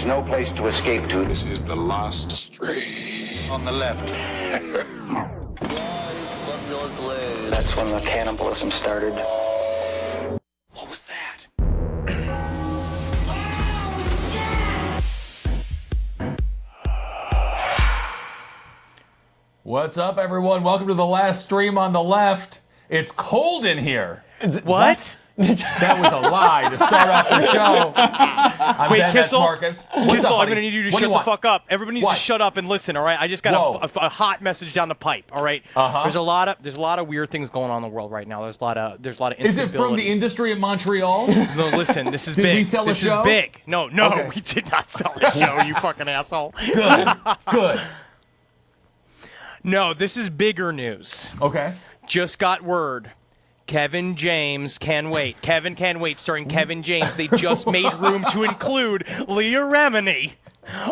There's no place to escape to. This is the last stream. On the left. That's when the cannibalism started. What was that? What's up, everyone? Welcome to the last stream on the left. It's cold in here. What? That was a lie to start off the show. Wait, Ben, Kissel, Marcus. What's Kissel, up, I'm going to need you to shut the fuck up. Everybody needs to shut up and listen, all right? I just got a hot message down the pipe, all right? There's a lot of weird things going on in the world right now. There's a lot of instability. Is it from the industry in Montreal? No, listen, this is big. Did we sell a show? This is big. No, okay. We did not sell a show, you fucking asshole. Good. No, this is bigger news. Okay. Just got word. Kevin James Can Wait. Kevin Can Wait, starring Kevin James. They just made room to include Leah Remini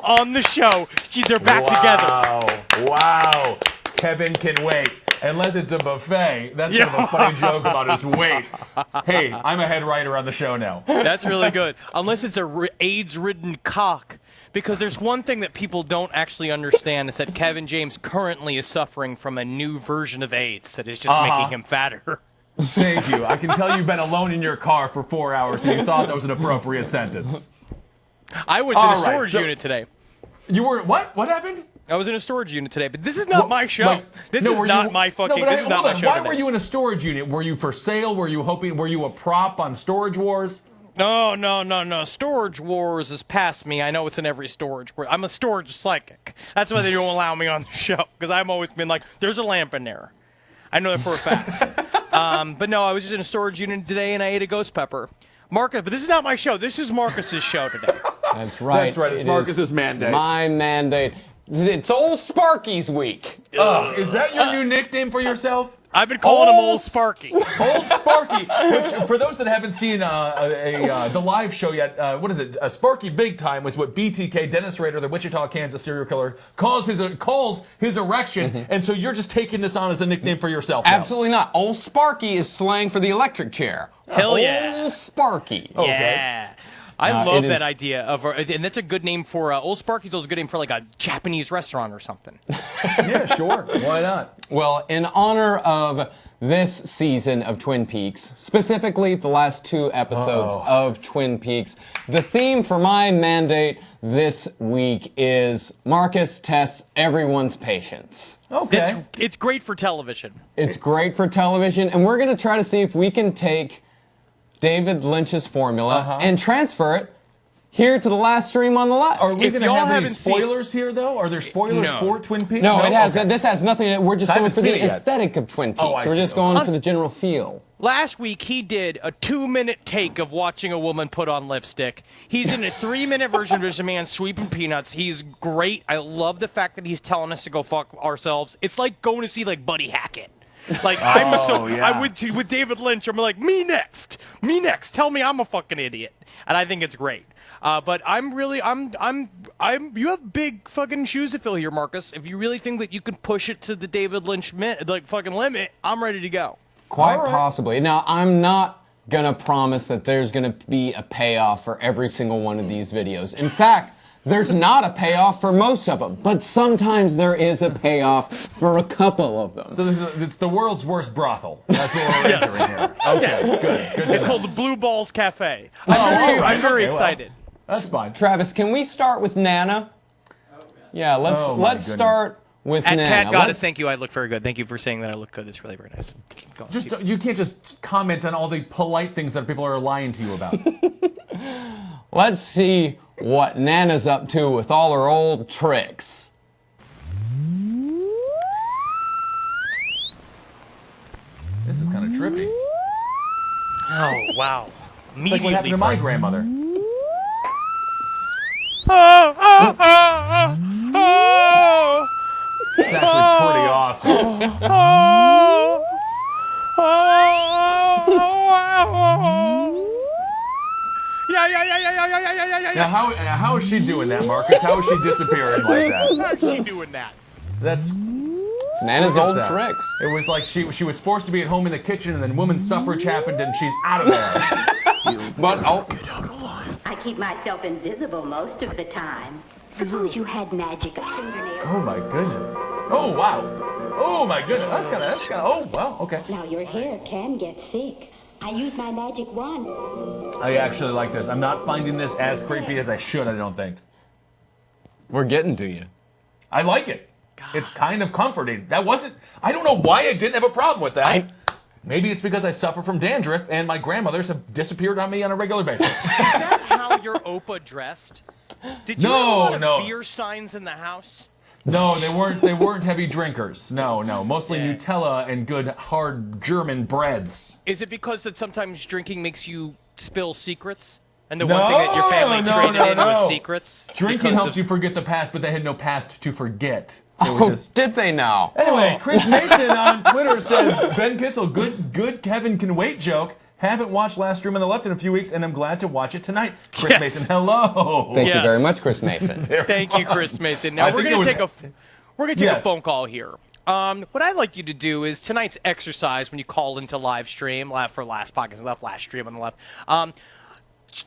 on the show. They're back together. Wow. Kevin Can Wait. Unless it's a buffet. That's kind of a funny joke about his weight. Hey, I'm a head writer on the show now. That's really good. Unless it's a AIDS-ridden cock. Because there's one thing that people don't actually understand is that Kevin James currently is suffering from a new version of AIDS that is just making him fatter. Thank you. I can tell you've been alone in your car for 4 hours and you thought that was an appropriate sentence. I was in a storage unit today. You were, what? What happened? I was in a storage unit today, but this is not my show. This is not my fucking, this is not my show Why today. were you in a storage unit? Were you for sale? Were you a prop on Storage Wars? No. Storage Wars is past me. I know it's in every storage. I'm a storage psychic. That's why they don't allow me on the show, because I've always been like, there's a lamp in there. I know that for a fact. But no, I was just in a storage unit today, and I ate a ghost pepper. Marcus, but this is not my show. This is Marcus's show today. That's right. That's right. It's Marcus's mandate. My mandate. It's Old Sparky's week. Is that your new nickname for yourself? I've been calling him Old Sparky. Old Sparky. Which, for those that haven't seen the live show yet, what is it? Sparky Big Time was what BTK, Dennis Rader, the Wichita, Kansas serial killer, calls his erection. And so you're just taking this on as a nickname for yourself now. Absolutely not. Old Sparky is slang for the electric chair. Hell yeah. Old Sparky. Okay. Yeah. I love that idea of, and that's a good name for Old Sparky's. Also a good name for like a Japanese restaurant or something. Yeah, sure. Why not? Well, in honor of this season of Twin Peaks, specifically the last 2 episodes of Twin Peaks, the theme for my mandate this week is Marcus tests everyone's patience. Okay. It's great for television. It's great for television, and we're going to try to see if we can take David Lynch's formula and transfer it here to the last stream on the left. Are we going to have any spoilers here, though? Are there spoilers for Twin Peaks? No, it has. This has nothing. We're just going for the aesthetic of Twin Peaks. We're just going for the general feel. Last week, he did a 2-minute take of watching a woman put on lipstick. He's in a 3-minute version of just a man sweeping peanuts. He's great. I love the fact that he's telling us to go fuck ourselves. It's like going to see like Buddy Hackett. Like I went with David Lynch. I'm like, me next. Tell me I'm a fucking idiot, and I think it's great. But you have big fucking shoes to fill here, Marcus. If you really think that you can push it to the David Lynch fucking limit, I'm ready to go. Quite possibly. Now, I'm not gonna promise that there's gonna be a payoff for every single one of these videos. In fact, there's not a payoff for most of them, but sometimes there is a payoff for a couple of them. So it's the world's worst brothel. That's what we're entering here. Okay, good. It's called the Blue Balls Cafe. I'm very excited. Well, that's fine. Travis, can we start with Nana? Yeah, let's start with Nana. Kat, gotta thank you. I look very good. Thank you for saying that I look good. It's really very nice. You can't just comment on all the polite things that people are lying to you about. Let's see what Nana's up to with all her old tricks. This is kind of trippy. Oh, wow. It's like what happened to my grandmother. It's actually pretty awesome. Yeah. Now, how is she doing that, Marcus? How is she disappearing like that? How is she doing that? It's Nana's old tricks. It was like she was forced to be at home in the kitchen, and then women's suffrage happened, and she's out of there. But Get out of line. I keep myself invisible most of the time. Suppose you had magic of fingernails. Oh my goodness. Oh wow. Oh my goodness. That's kind of. Oh wow. Okay. Now your hair can get thick. I use my magic wand. I actually like this. I'm not finding this as creepy as I should. I don't think. We're getting to you. I like it. It's kind of comforting. That wasn't. I don't know why I didn't have a problem with that. Maybe it's because I suffer from dandruff and my grandmothers have disappeared on me on a regular basis. Is that how your Opa dressed? Did you have a lot of beer steins in the house? No, they weren't. They weren't heavy drinkers. No. Mostly Nutella and good hard German breads. Is it because that sometimes drinking makes you spill secrets? And the one thing that your family traded in was secrets? Drinking helps you forget the past, but they had no past to forget. Did they now? Anyway, Chris Mason on Twitter says, Ben Kissel, good Kevin can wait joke. Haven't watched Last Stream on the Left in a few weeks, and I'm glad to watch it tonight. Chris Mason, hello. Thank you very much, Chris Mason. Thank you, Chris Mason. Now we're gonna take a phone call here. What I'd like you to do is tonight's exercise when you call into live stream for Last Podcast Left, Last Stream on the Left.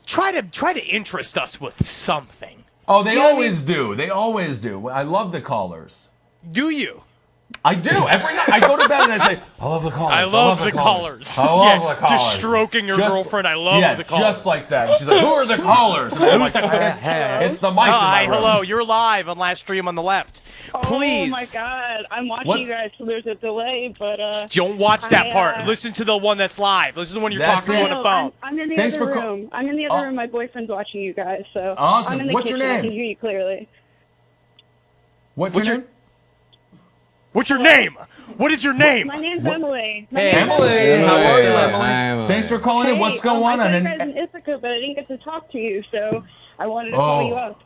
Try to interest us with something. Oh, they always do. They always do. I love the callers. Do you? I do. Every night I go to bed and I say, I love the callers. I love the callers. I love the callers. Just stroking your girlfriend. I love the callers. Just like that. And she's like, who are the callers? And I'm like, it's the mice in my room. Hello. You're live on Last Stream on the Left. Please. Oh my God. I'm watching you guys, so there's a delay, but don't watch that part. Listen to the one that's live. Listen to the one you're talking on the phone. I'm in the other room. I'm in the other room. My boyfriend's watching you guys, so awesome. I'm in the What's kitchen. your name? I can hear you clearly. What's your name? What's your name? What is your name? My name's Emily. Emily. How are you, Emily? Thanks for calling in. What's going on? I thought you guys in Ithaca, but I didn't get to talk to you, so I wanted to call you up.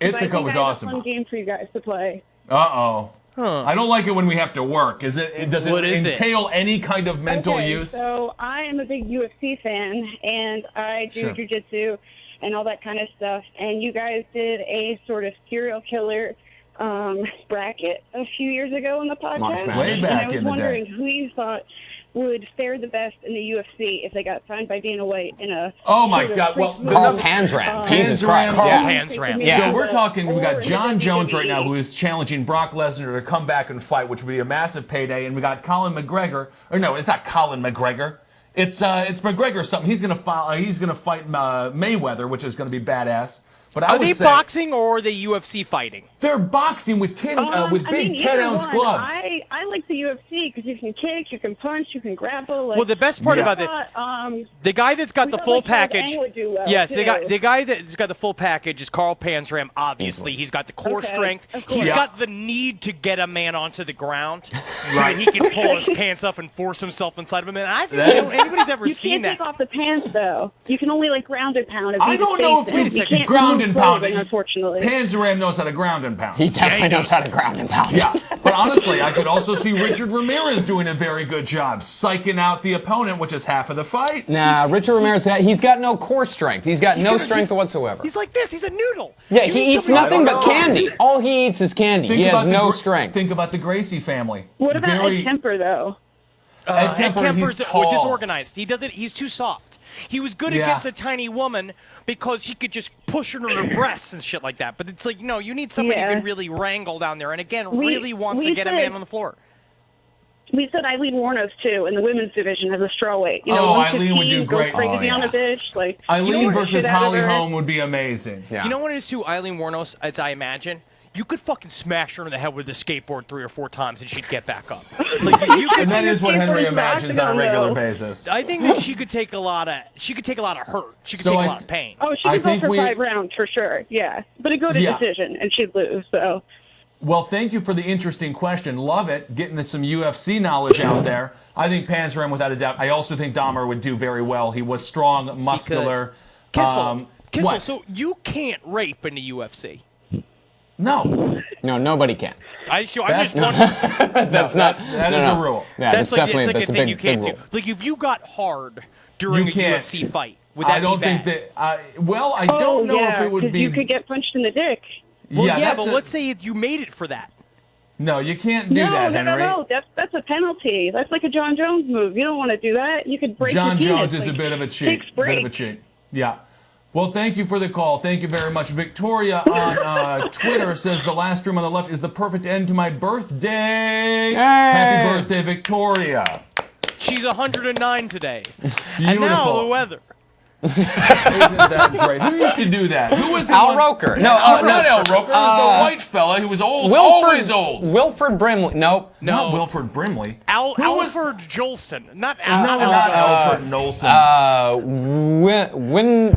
Ithaca was awesome. I have a fun game for you guys to play. Uh-oh. I don't like it when we have to work. Does it entail any kind of mental use? So I am a big UFC fan, and I do jiu-jitsu and all that kind of stuff. And you guys did a sort of serial killer bracket a few years ago on the podcast. Way back and I was wondering who you thought would fare the best in the UFC if they got signed by Dana White in a my God! Well, Carl Panzram. Jesus Christ! Panzram. So we're talking. We got John Jones right now, who is challenging Brock Lesnar to come back and fight, which would be a massive payday. And we got Colin McGregor. Or no, it's not Colin McGregor. It's McGregor something. He's gonna fight Mayweather, which is gonna be badass. But are they boxing or are they UFC fighting? They're boxing with big 10-ounce gloves. I like the UFC because you can kick, you can punch, you can grapple. Well, the best part about the guy that's got the full package. Yes, the guy that's got the full package is Carl Panzram. Obviously, he's got the core strength. He's got the need to get a man onto the ground so that he can pull his pants up and force himself inside of him. And I think anybody's ever seen that. You can't take off the pants though. You can only ground and pound. I don't know if we ground and pound. Unfortunately, Panzram knows how to ground and pound. He definitely knows how to ground and pound. Yeah, but honestly, I could also see Richard Ramirez doing a very good job psyching out the opponent, which is half of the fight. Nah, Richard Ramirez, he's got no core strength. He's got no strength whatsoever. He's like this. He's a noodle. Yeah, he eats nothing but candy. All he eats is candy. He has no strength. Think about the Gracie family. What about Ed Kemper, though? Ed Kemper's disorganized. He's too soft. He was good against a tiny woman because he could just push her on her breasts and shit like that. But it's like, you need somebody who can really wrangle down there and, again, really wants to get a man on the floor. We said Eileen Warnos, too, in the women's division as a strawweight. Eileen would do great. Crazy on a bitch. Eileen versus Holly Holm would be amazing. Yeah. You know what it is, too? Eileen Warnos, as I imagine, you could fucking smash her in the head with a skateboard 3 or 4 times and she'd get back up. And that is what Henry imagines on a regular basis. I think that she could take a lot of hurt. She could take a lot of pain. Oh, she could go for 5 rounds for sure. Yeah, but it'd go to decision and she'd lose. So. Well, thank you for the interesting question. Love it. Getting some UFC knowledge out there. I think Panzram, without a doubt. I also think Dahmer would do very well. He was strong, muscular. Kissel, so you can't rape in the UFC. No, nobody can. I'm just wondering. That is a rule. Yeah, that's definitely a thing you can't do. Like if you got hard during a UFC fight, would that be bad? Think that. I don't know if it would be. You could get punched in the dick. Well, but let's say you made it for that. No, you can't do that, Henry. No. That's a penalty. That's like a John Jones move. You don't want to do that. You could break. John your Jones penis. is a bit of a cheat. Yeah. Well, thank you for the call. Thank you very much. Victoria on Twitter says the last room on the left is the perfect end to my birthday. Happy birthday, Victoria. She's 109 today. Beautiful. And now the weather. Isn't that great? Who used to do that? Who was the Al one? Roker. No, not Al Roker. It was the white fella who was old. Always old. Wilford Brimley. Nope. Not Wilford Brimley. Alfred Jolson. Not Alfred Nolson.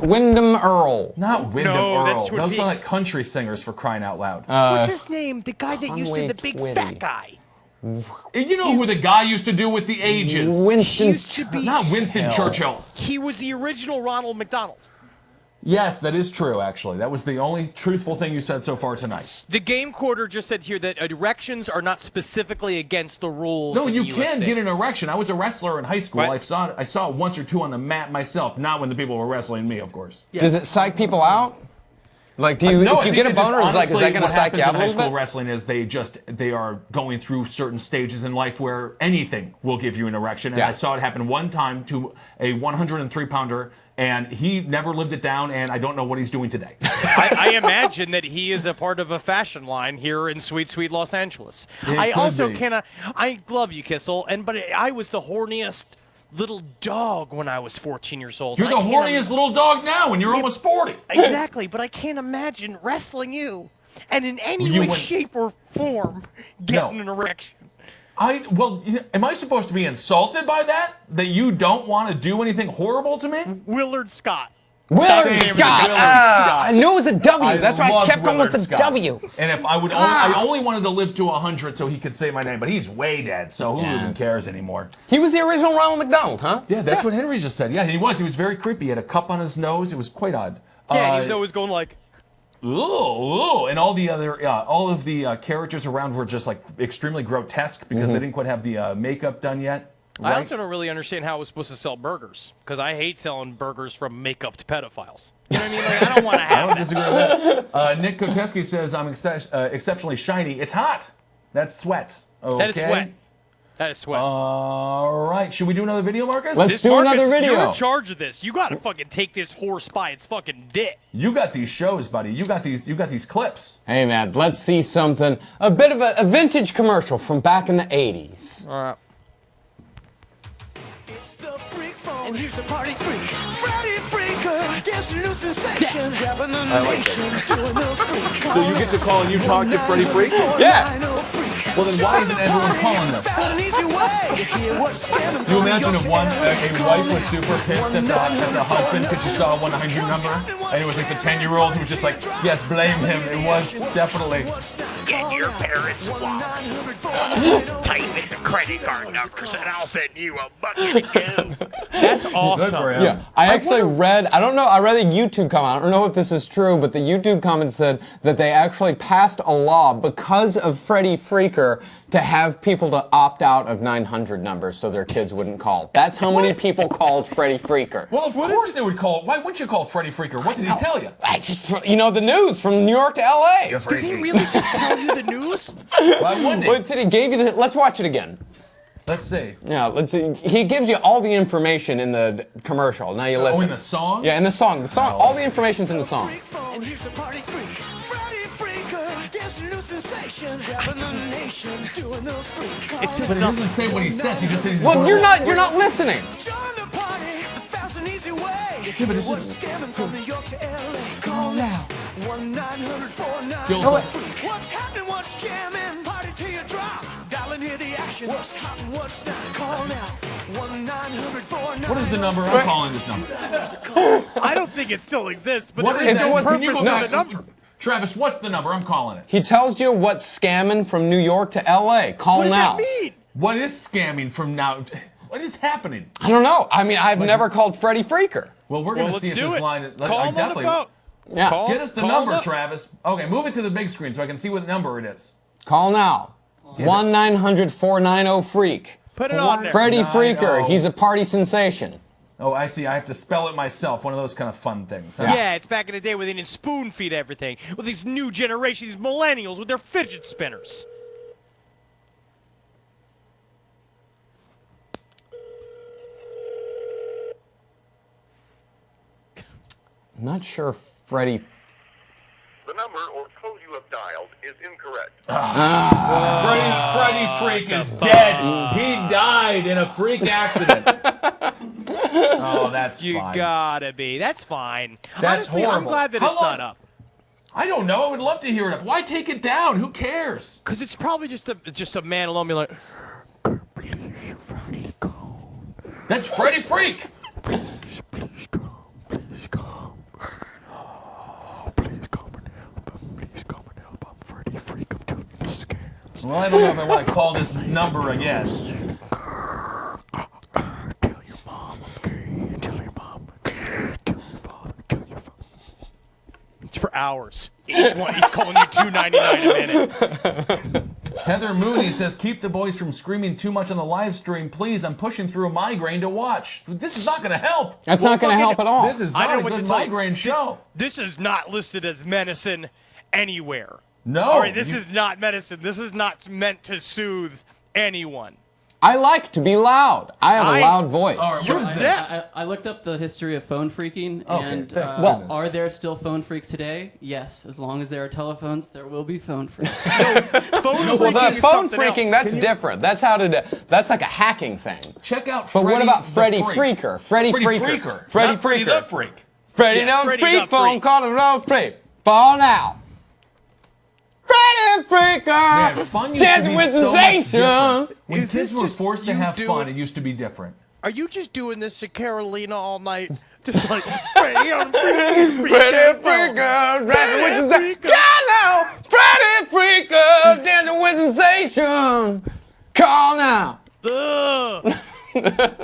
Wyndham Earl. Not Wyndham No, Earl. that's Twin Those are Peaks. like country singers for crying out loud. What's his name? The guy that used to Conway the big Twitty. fat guy. You know who the guy used to do with the ages? He Winston. used to be. Not Winston Churchill. He was the original Ronald McDonald. Yes, that is true, actually. That was the only truthful thing you said so far tonight. The Game Quarter just said here that erections are not specifically against the rules. No, of you the can UFC. get an erection. I was a wrestler in high school. What? I saw it once or two on the mat myself, not when the people were wrestling me, of course. Does it psych people out? Like, do you, No, if you get a boner, is that going to psych you out a high little school bit? wrestling is they are going through certain stages in life where anything will give you an erection. And Yeah. I saw it happen one time to a 103-pounder, and he never lived it down, and I don't know what he's doing today. I imagine that he is a part of a fashion line here in sweet, sweet Los Angeles. I could also be. cannot. I love you, Kissel, but I was the horniest little dog when I was 14 years old. You're the horniest little dog now, and you're almost 40. Exactly, but I can't imagine wrestling you and in any You way, wouldn't. shape, or form getting No. an erection. Am I supposed to be insulted by that? That you don't want to do anything horrible to me? Willard Scott. Willard Willard Scott. Scott. I knew it was a W. That's why I loved kept going with Willard the Scott. W. And if I would, I only wanted to live to 100 so he could say my name, but he's way dead, so who even cares anymore? He was the original Ronald McDonald, huh? Yeah, that's what Henry just said. Yeah, he was. He was very creepy. He had a cup on his nose. It was quite odd. Yeah, and he was always going like, Ooh, and all the other, all of the characters around were just like extremely grotesque because they didn't quite have the makeup done yet. I Right? also don't really understand how it was supposed to sell burgers because I hate selling burgers from make-upped pedophiles. You know what I mean? Like, I don't want to I have don't that. disagree with that. Nick Koteski says, I'm exceptionally shiny. It's hot. That's sweat. Okay. That is sweat. That is sweat. All right. Should we do another video, Marcus? Let's do another Marcus, video. You're in charge of this. You got to fucking take this horse by its fucking dick. You got these shows, buddy. You got these clips. Hey, man, let's see something. A bit of a vintage commercial from back in the 80s. All right. And here's the party freak, Freddy Freaker, dancing new sensation, grabbing the nation, doing the freak. So you get to call and you talk to Freddie Freak? Yeah. Well, then why isn't everyone calling this? You imagine if a wife was super pissed at the husband because she saw a 100 number and it was like the 10-year-old who was just like, yes, blame him. It was definitely. Get your parents' wallet. Type in the credit card numbers and I'll send you a bucket of goo. That's awesome. Good for him. Yeah, I actually read, I don't know, I read a YouTube comment. I don't know if this is true, but the YouTube comment said that they actually passed a law because of Freddy Freaker to have people to opt out of 900 numbers so their kids wouldn't call. That's how many people called Freddy Freaker. Well, of course they would call. Why wouldn't you call Freddie Freaker? What did he tell you? I just, you know, the news from New York to LA. Does he really just tell you the news? Why wouldn't he? What said he gave you the, let's watch it again. Let's see. Yeah, let's see. He gives you all the information in the commercial. Now you listen. Oh, in the song? Yeah, in the song. The song, all the information's in the song. And here's the party freak, Freddy Freaker, dancing new sensation, grabbing the nation, doing the freak. It says But he nothing. doesn't say what he says. He just says he's Well, going you're to- not listening. Join the party, the fast and easy way. Yeah, but it's What's just- scamming from New York to LA? Call now, 1-900-49. Still Oh, not- what's happening? What's jamming? Party till you drop. Dial and hear the action. What's hot and what's not? Call now, 1-900-49. What is the number? I'm calling this number. I don't think it still exists, but What there is is that? no Can you purpose go to the back? number. Travis, what's the number? I'm calling it. He tells you what's scamming from New York to LA. Call What does now. that mean? What is scamming from now? What is happening? I don't know. I mean, I've never called Freddy Freaker. Well, we're Well, going to let's see if do this it. line. Call him on the phone. Yeah. Call- Get us the Call number, up. Travis. Okay, move it to the big screen so I can see what number it is. Call now. 1-900-490-FREAK. Put it on there. Freddy 490. Freaker. He's a party sensation. Oh, I see. I have to spell it myself. One of those kind of fun things. Huh? Yeah, it's back in the day where they didn't spoon feed everything. With these new generation, these millennials with their fidget spinners. I'm not sure Freddie. The number or code you have dialed is incorrect. Freddie Freak is dead. He died in a freak accident. Oh, that's You fine. gotta be. That's fine. That's Honestly, horrible. I'm glad that How it's not long- up. I don't know. I would love to hear it up. Why take it down? Who cares? Because it's probably just a man alone being like, That's Freddie Freak. Please come. Please come. Oh, please come and help him. Please come and help him. Freddie Freak, I'm doing the scams. Well, I don't know if I want to call this number again. Tell your mom I'm gay. Tell your mom I'm gay. Tell your father. Kill your father. it's for hours. Each one, he's calling you $2.99 a minute. Heather Mooney says, keep the boys from screaming too much on the live stream, please. I'm pushing through a migraine to watch. This is not going to help. That's not going to help at all. This is I not know a what good to tell you. migraine show. This is not listed as medicine anywhere. No. All right, this is not medicine. This is not meant to soothe anyone. I like to be loud. I have a loud voice. All right, what is this? I looked up the history of phone freaking, Okay, and thank Well- are there still phone freaks today? Yes, as long as there are telephones, there will be phone freaks. Phone Well, freaking the is phone something freaking, else. that's different. That's how to. That's like a hacking thing. Check out But Freddie what about the Freddie Freak. Freaker? Freddie Freaker. Freddie Not Freddie the Freaker. Freak. Freddie Yeah, no Freddie freak the phone Freak. call it no freak. Fall now. Freddie Freaker. Man, fun used to Dancing be with so much sensation. different. When Is kids this were just forced to you have doing- fun, it used to be different. Are you just doing this to Carolina all night? Just like, Freddie on freaking Freddie Freaker. Dancing with sensation. Call now. Freddie Freaker. Dancing with sensation. Call now. Ugh.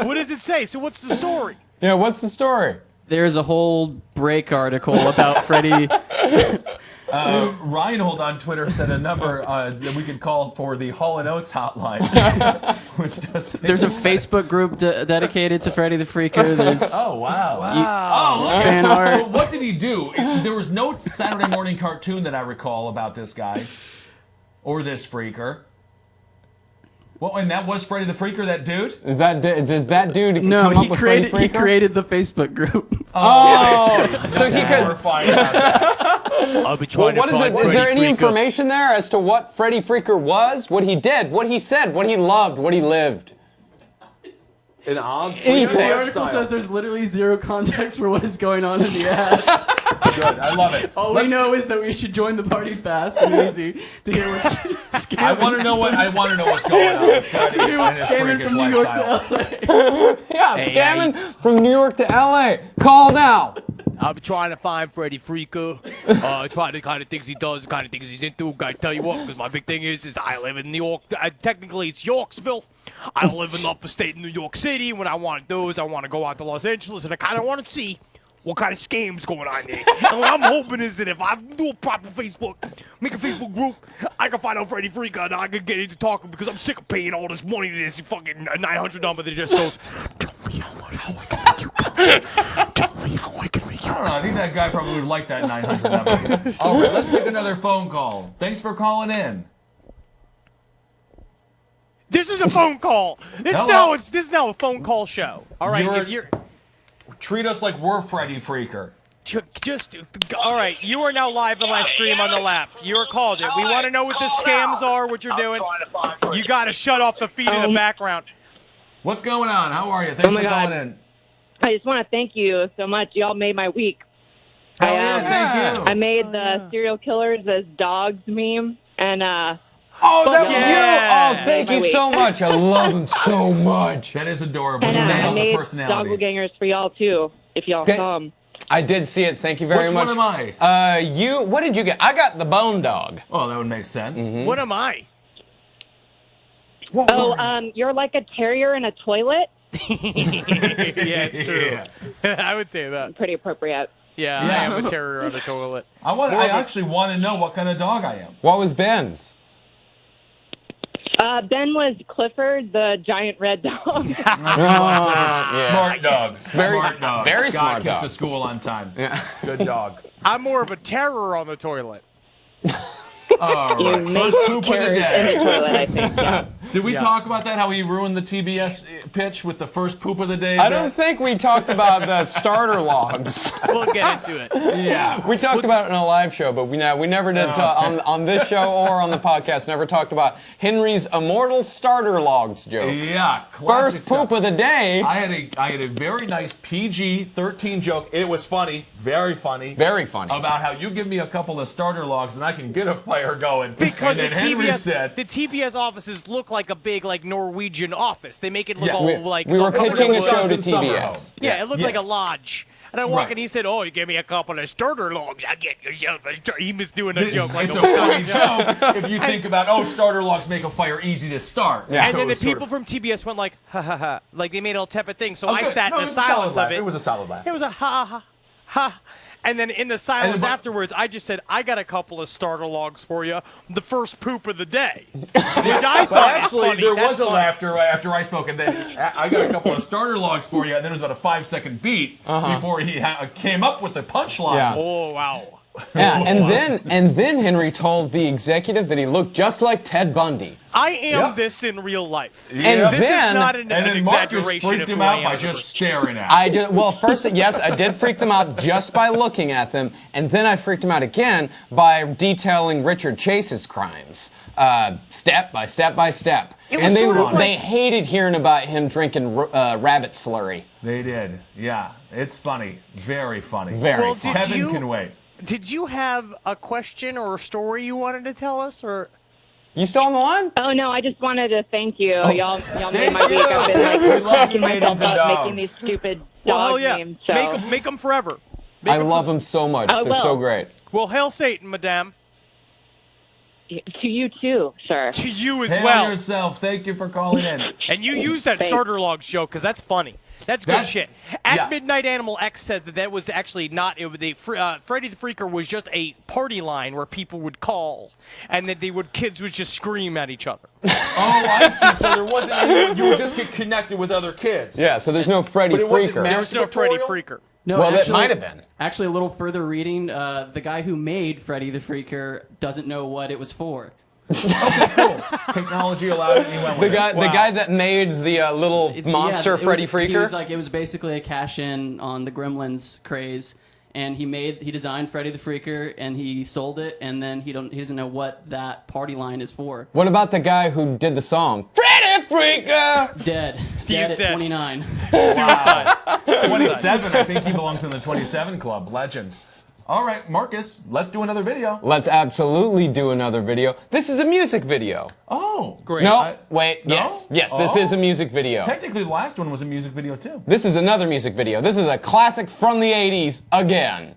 What does it say? So what's the story? Yeah, what's the story? There's a whole break article about Freddie. Reinhold on Twitter said a number that we could call for the Hall & Oates hotline. Which does There's a Facebook group dedicated to Freddie the Freaker. There's Oh, wow. Oh, look fan at art. Well, what did he do? There was no Saturday morning cartoon that I recall about this guy or this freaker. Well, and that was Freddie the Freaker, that dude? Is that dude no, come he up with Freddie created Freaker? he created the Facebook group. Oh, so he could. We're finding out. I'll be Well, trying what to is find it? Is there Freddie any Freaker. information there as to what Freddie Freaker was, what he did, what he said, what he loved, what he lived? An odd Anything. The article says there's literally zero context for what is going on in the ad. Good. I love it. All we know is that we should join the party fast and easy to hear what's scamming. I want to know what's going on with Freddie to hear and what's his scamming freakish from New York lifestyle. to LA. Yeah, Hey, scamming from New York to LA. Call now. I'll be trying to find Freddie Freaker. Try the kind of things he does, the kind of things he's into. I tell you what, because my big thing is I live in New York. Technically, it's Yorksville. I live in the upper state in New York City. When I want to do is I want to go out to Los Angeles, and I kind of want to see what kind of scams going on there. And what I'm hoping is that if I do a proper Facebook, make a Facebook group, I can find out Freddie Freaker, and I can get into talking because I'm sick of paying all this money to this fucking 900 number that just goes, Tell me how I can make you come. Tell me how I can make you I don't know. I think that guy probably would like that 900 number. All right, let's take another phone call. Thanks for calling in. this is a phone call. This is now a phone call show. All right, if you're Treat us like we're Freddie Freaker. just all right. You are now live on live stream on the left. You are called it. We want to know what the scams are, what you're doing. You got to shut off the feed in the background. What's going on? How are you? Thanks Oh for my calling God. in. I just want to thank you so much. Y'all made my week. Oh, yeah, thank you. I made the serial killers as dogs meme, and Oh, that was Yeah. you. Oh, thank you so much. I love him so much. That is adorable. and You I nailed the made personalities. doppelgangers for y'all too, if y'all Okay. saw 'em. I did see it. Thank you very Which much. one am I? You. What did you get? I got the bone dog. Oh, that would make sense. What am I? What Oh, were you? you're like a terrier in a toilet. Yeah, it's true. I would say that. Pretty appropriate. Yeah, I Yeah. am a terror on the toilet. I actually want to know what kind of dog I am. What was Ben's? Ben was Clifford, the giant red dog. Smart dog. Smart dog. very Got smart kids dog. to school on time. Yeah. Good dog. I'm more of a terror on the toilet. All You right. make First poop of the terrors in day. the toilet, I think. Yeah. Did we talk about that? How he ruined the TBS pitch with the first poop of the day? I don't think we talked about the starter logs. We'll get into it. Yeah. We talked about it in a live show, but we never did on this show or on the podcast. Never talked about Henry's immortal starter logs joke. Yeah. First poop of the day. I had a very nice PG-13 joke. It was funny, very funny. Very funny. About how you give me a couple of starter logs and I can get a fire going. Because and then Henry said, the TBS offices look like a big Norwegian office. They make it look all like we were pitching a show to Summer TBS. Home. Yeah, it looked like a lodge. And I walk Right. in, he said, "Oh, you gave me a couple of starter logs. I get yourself a starter." He was doing a joke like it's a funny joke if you think about, starter logs make a fire easy to start. Yeah. And So then the it's sort people of- from TBS went like, ha ha ha. Like they made a tepid thing. So I Okay. sat No, in it the was a solid silence laugh. of it. It was a solid laugh. It was a ha ha ha. And then in the silence but- afterwards, I just said, "I got a couple of starter logs for you. The first poop of the day." Which I thought But actually, funny. there That's was a funny. laughter after I spoke, and then I got a couple of starter logs for you, and then it was about a 5-second beat before he came up with the punchline. Yeah. Oh wow. Yeah, and then Henry told the executive that he looked just like Ted Bundy. I am Yep. this in real life. And This then- is not an And then Marcus exaggeration freaked of him who I out am by as a just person. staring at him. First, yes, I did freak them out just by looking at them, and then I freaked him out again by detailing Richard Chase's crimes, step by step by step. It And was sort of they hated hearing about him drinking rabbit slurry. They did. Yeah. It's funny. Very funny. Very Well, funny. did Kevin you- can wait. Did you have a question or a story you wanted to tell us, or? You still on the line? Oh no, I just wanted to thank you. Y'all made Thank my week. I've been you. We like love cracking you made myself into up dogs. making these stupid Well, dog hell yeah. names. So. Make them forever. I love them so much. Oh, They're so well. great. Well, hail Satan, madame. To you too, sir. To you as Hail well. yourself. Thank you for calling in. And you use that Thanks. starter log show because that's funny. That's good That- shit. At yeah. Midnight Animal X says that was actually not. Freddy the Freaker was just a party line where people would call, and that kids would just scream at each other. Oh, I see. So there wasn't any, you would just get connected with other kids. Yeah, so there's no Freddy But it wasn't Freaker. There's no Freddy Masturbatorial? Freaker. No, Well, that actually, might have been. Actually, a little further reading, the guy who made Freddy the Freaker doesn't know what it was for. Cool. Technology allowed it, and he went with The guy that made the little monster Yeah, Freddy He Freaker. was like, it was basically a cash-in on the Gremlins craze, and he designed Freddy the Freaker, and he sold it, and then he doesn't know what that party line is for. What about the guy who did the song? Freddy Freaker! Dead. He's Dead at dead. 29. Suicide. 27. I think he belongs in the 27 club. Legend. All right, Marcus, let's do another video. Let's absolutely do another video. This is a music video. Oh, great. No, wait, No? yes, this Oh. is a music video. Technically, the last one was a music video, too. This is another music video. This is a classic from the 80s again.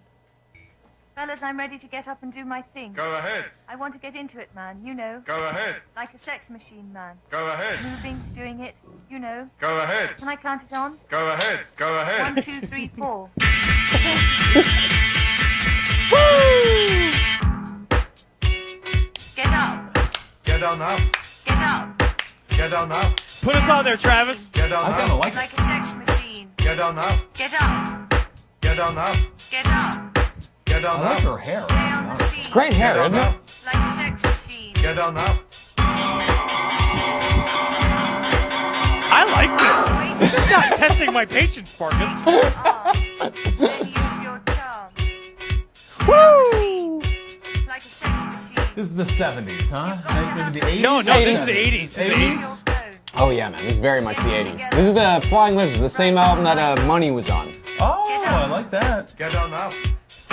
Fellas, I'm ready to get up and do my thing. Go ahead. I want to get into it, man, you know. Go ahead. Like a sex machine, man. Go ahead. Moving, doing it, you know. Go ahead. Can I count it on? Go ahead. Go ahead. 1, 2, 3, 4. Get up. Get down now. Get up. Get down now. Put us on there, Travis. Get down I kind now. of like it. Like a sex machine. Get down now. Get up. Get down now. Get up. Get down I like now. her hair. Stay on the scene. It's great hair, Get down isn't it? now. Like a sex machine. Get down now. I like this. This is not testing my patience, Marcus. Then use your charm. Stay on the scene. Like a sex machine. This is the 70s, huh? Maybe the 80s? No, this is the 80s. 80s. This is the Use 80s. your phone. Oh yeah, man, this is very much the 80s. This is the Flying Lizards, the same album that Money was on. Oh, I like that. Get down now.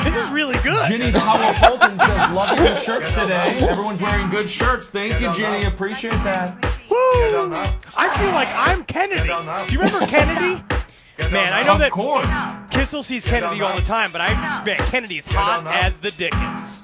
This is really good. Ginny the Howell Fulton says, loving the shirts today. Everyone's wearing good shirts. Thank you, Ginny. Appreciate that. Get down now. I feel like I'm Kennedy. Get down now. Do you remember Kennedy? Get down Man, now. I know Of that course. Kissel sees Kennedy all the time, but man, Kennedy's hot down now. as the Dickens.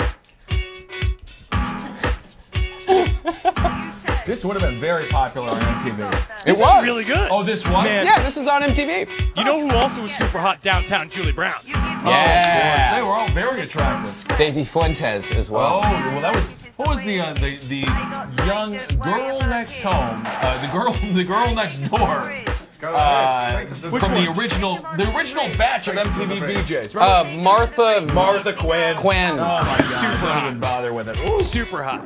You said. This would have been very popular on MTV. It was Really good. Oh, this was? Man. Yeah, this was on MTV. You know who also was super hot downtown? Julie Brown. You give me Yeah. They were all very attractive. Daisy Fuentes as Oh, well. well, that was, what was the young girl next home, the girl next door, Go ahead. from the original batch of MTV VJs. Right? Martha Quinn. Quinn. Oh my God, Super don't hot. even bother with it. Ooh, Super hot.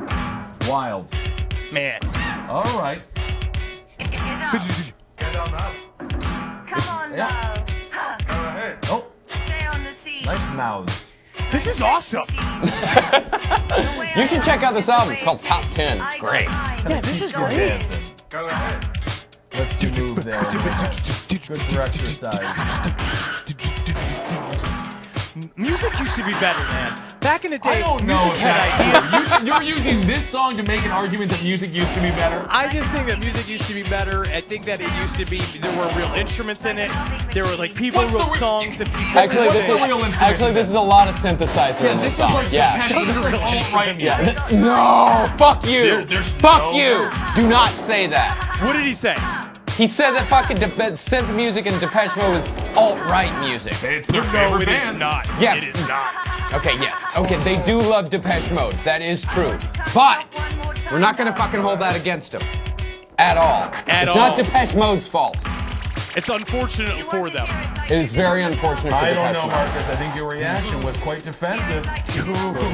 wild. Man. All right. Come on Yeah. now. Huh. Oh, Stay on the scene. nice mouths. This is awesome. You should check out this album. It's called Top 10. It's great. Yeah, this is You're great. dancing. Let's you move there. Good for exercise. Music used to be better, man. Back in the day, I don't know music if had that's ideas. true. You're using this song to make an argument that music used to be better. I just think that music used to be better. I think that it used to be there were real instruments in it. There were like people What's the wrote re- songs and people. Actually, What's this the is real instrument this is a lot of synthesizer in this this is song. like Yeah. this is like alt-right music. No, fuck you. There's Fuck no- you. Do not say that. What did he say? He said that fucking synth music and Depeche Mode is alt-right music. It's their No, favorite it is bands. not. Yeah. It is not. Okay, yes. Okay, they do love Depeche Mode. That is true. But we're not gonna fucking hold that against them. At all. It's not Depeche Mode's fault. It's unfortunate for them. It is very unfortunate for I don't Depeche know, Mode. Marcus. I think your reaction was quite defensive.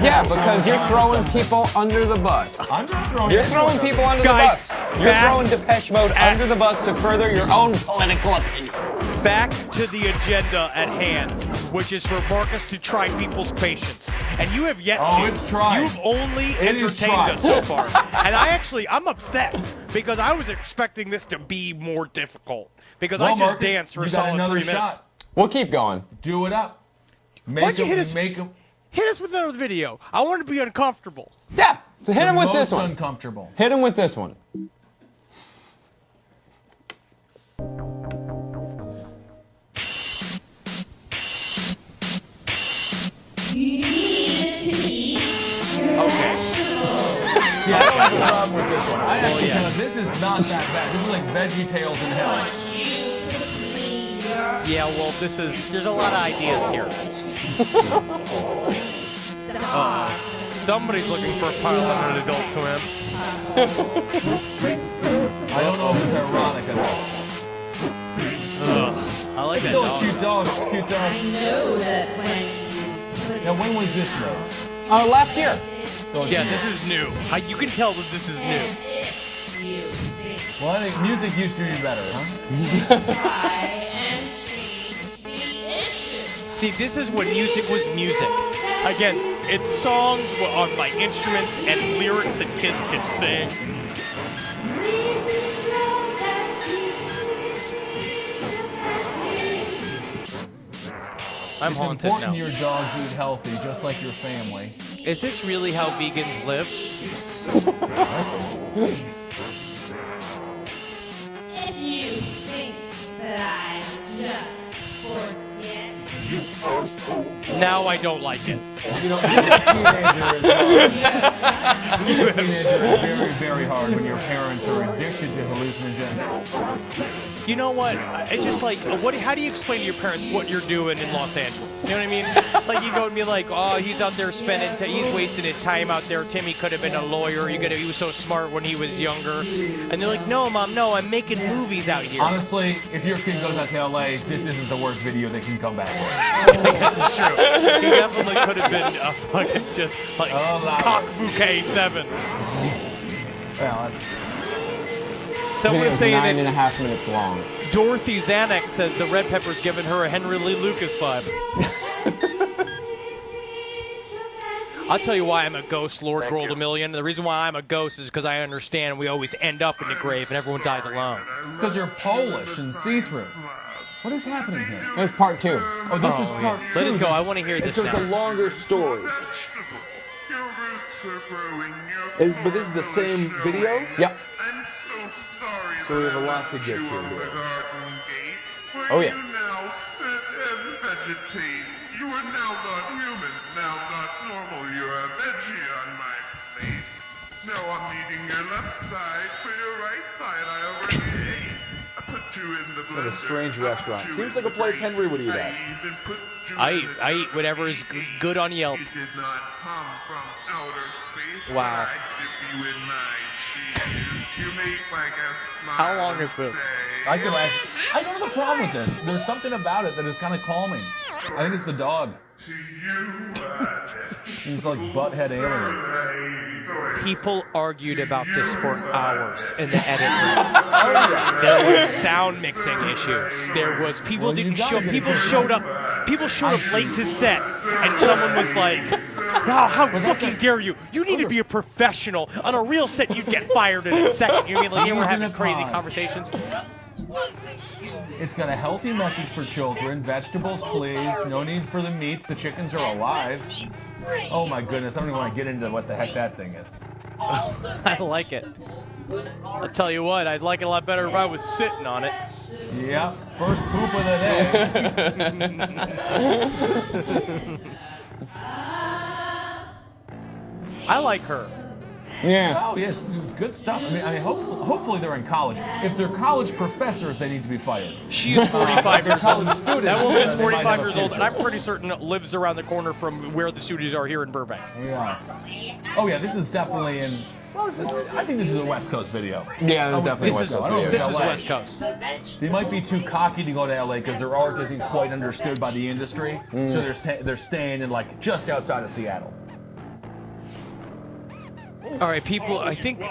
Yeah, because you're throwing people under the bus. I'm not throwing. You're throwing people under the Guys, bus. You're back- throwing Depeche Mode under the bus to further your own political opinions. Back to the agenda at hand, which is for Marcus to try people's patience. And you have yet Oh, to. it's tried. You've only It is entertained tried. us so far. And I'm upset because I was expecting this to be more difficult. Because Well, I just Marcus, danced for a you got solid another 3 minutes. shot. We'll keep going. Do it up. Why don't you hit us? Make 'em Hit us with another video. I want to be uncomfortable. Yeah, so hit him with this most one. uncomfortable. Hit him with this one. Okay. See, I don't have a problem with this one. I actually this is not that bad. This is like Veggie Tales in Hell. Yeah, well, there's a lot of ideas here. Somebody's looking for a pilot on Adult Swim. I don't know if it's ironic enough. I like It's that still a dog. cute dog. It's a cute dog. Now, when was this made? Last year. So it's Yeah, this is new. You can tell that this is new. Well, I think music used to be better, huh? See, this is when music was music. Again, it's songs on like instruments and lyrics that kids can sing. I'm It's haunted important now. your dogs eat healthy, just like your family. Is this really how vegans live? If you think that I just forget. Now I don't like it. You know, being a teenager is hard. Being a teenager is very, very hard when your parents are addicted to hallucinogens. You know what? It's just like, how do you explain to your parents what you're doing in Los Angeles? You know what I mean? Like, you go and be like, oh, he's out there spending, he's wasting his time out there. Timmy could have been a lawyer. He was so smart when he was younger. And they're like, no, Mom, no, I'm making movies out here. Honestly, if your kid goes out to LA, this isn't the worst video they can come back with. I guess it's true. He definitely could have been a fucking just like cock bouquet 7. Well, that's... Someone was saying 9.5 minutes long. Dorothy Zanuck says the Red Pepper's giving her a Henry Lee Lucas vibe. I'll tell you why I'm a ghost, Lord rolled a million. The reason why I'm a ghost is because I understand we always end up in the grave and everyone dies alone. It's because you're Polish and see-through. What is happening here? That's part 2. Oh, this is part 2. Let it go. I want to hear this So it's a now. longer story. But this is the same video? Yep. So we have a lot to get to here. Oh, yes. You are now not human, now not normal. You're a veggie on my plate. Now I'm eating your left side for your right side. I already ate. I put you in the blender. What a strange restaurant. Seems like a place Henry would eat at. I eat whatever is good on Yelp. You did not come from outer space. Wow. I dip you in my cheese. You make like a smile. How long is this? I don't have a problem with this. There's something about it that is kind of calming. I think it's the dog. He's like butthead alien. People argued about this for hours in the edit room. There was sound mixing issues. There was people didn't show. People showed up. People showed up late to set, and someone was like, "Wow, how fucking dare you? You need to be a professional. On a real set, you'd get fired in a second." You mean like you were having crazy conversations? It's got a healthy message for children. Vegetables, please. No need for the meats. The chickens are alive. Oh my goodness, I don't even want to get into what the heck that thing is. I like it. I'll tell you what, I'd like it a lot better if I was sitting on it. Yep, first poop of the day. I like her. Yeah. Oh yes, this is good stuff. I mean, hopefully they're in college. If they're college professors, they need to be fired. She is 45 years old. Students, That woman is they might 45 have a years old, and future. I'm pretty certain lives around the corner from where the studios are here in Burbank. Yeah. Oh yeah, this is definitely in. Well, I think this is a West Coast video. Yeah, this is definitely a West Coast video. This is West Coast. They might be too cocky to go to LA because their art isn't quite understood by the industry, so they're staying in like just outside of Seattle. All right, people, I think,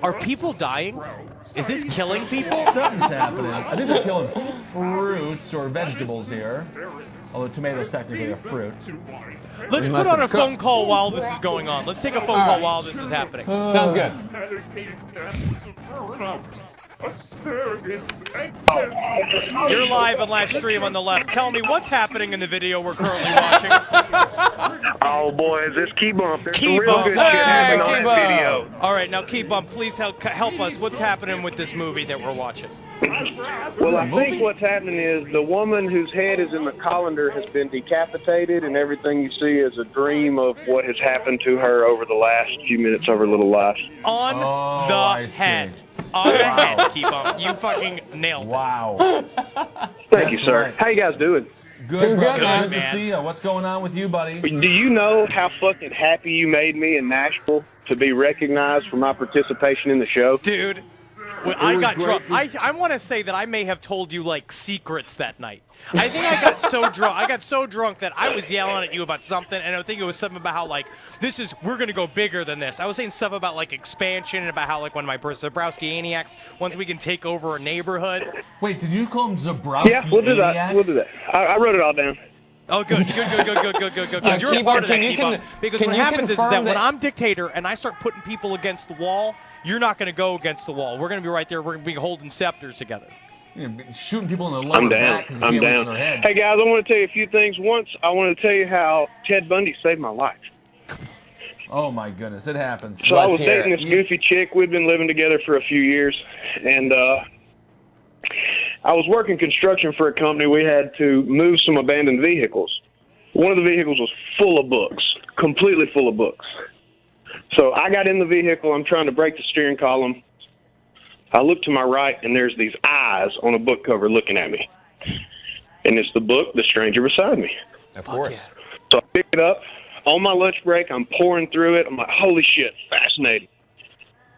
are people dying? Is this killing people? Something's happening. I think they're killing fruits or vegetables here. Although tomatoes technically a fruit. Let's put on a phone call while this is going on. Let's take a phone call while this is happening. Sounds good. You're live on live stream on the left. Tell me what's happening in the video we're currently watching. Oh boy, is this Key Bump? There's Key some real Bump. good shit happening on that video. All right, now Key Bump, please help us. What's happening with this movie that we're watching? Well, I think what's happening is the woman whose head is in the colander has been decapitated, and everything you see is a dream of what has happened to her over the last few minutes of her little life. On the head. On the head, Key Bump. You fucking nailed it. Wow. Thank you, sir. How you guys doing? Good, brother. Good to see you. What's going on with you, buddy? Do you know how fucking happy you made me in Nashville to be recognized for my participation in the show? Dude, when I got drunk, I want to say that I may have told you like secrets that night. I think I got so drunk. I got so drunk that I was yelling at you about something, and I think it was something about how like we're gonna go bigger than this. I was saying stuff about like expansion and about how like one of my Zabrowski Aniacs, once we can take over a neighborhood. Wait, did you call him Zabrowski? Yeah, we'll do that. We'll do that. I wrote it all down. Oh, good. Because you're a part of that, Keep-Up. Because what happens is that when I'm dictator and I start putting people against the wall, you're not going to go against the wall. We're going to be right there. We're going to be holding scepters together. Shooting people in the lower I'm down. back because they can't reach their head. Hey, guys, I want to tell you a few things. Once, I want to tell you how Ted Bundy saved my life. Oh, my goodness. It happens. So I was dating this goofy chick. We'd been living together for a few years, and I was working construction for a company. We had to move some abandoned vehicles. One of the vehicles was full of books, completely full of books. So I got in the vehicle. I'm trying to break the steering column. I look to my right, and there's these eyes on a book cover looking at me. And it's the book, The Stranger Beside Me. Of course. So I pick it up. On my lunch break, I'm pouring through it. I'm like, holy shit, fascinating.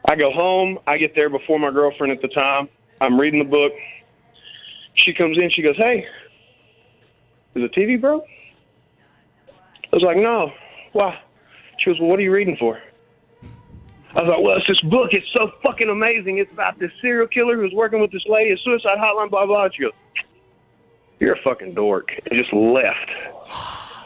I go home. I get there before my girlfriend at the time. I'm reading the book. She comes in. She goes, hey, is the TV broke? I was like, no. Why? She goes, well, what are you reading for? I was like, well, it's this book. It's so fucking amazing. It's about this serial killer who's working with this lady at Suicide Hotline, blah, blah. She goes, you're a fucking dork. And just left.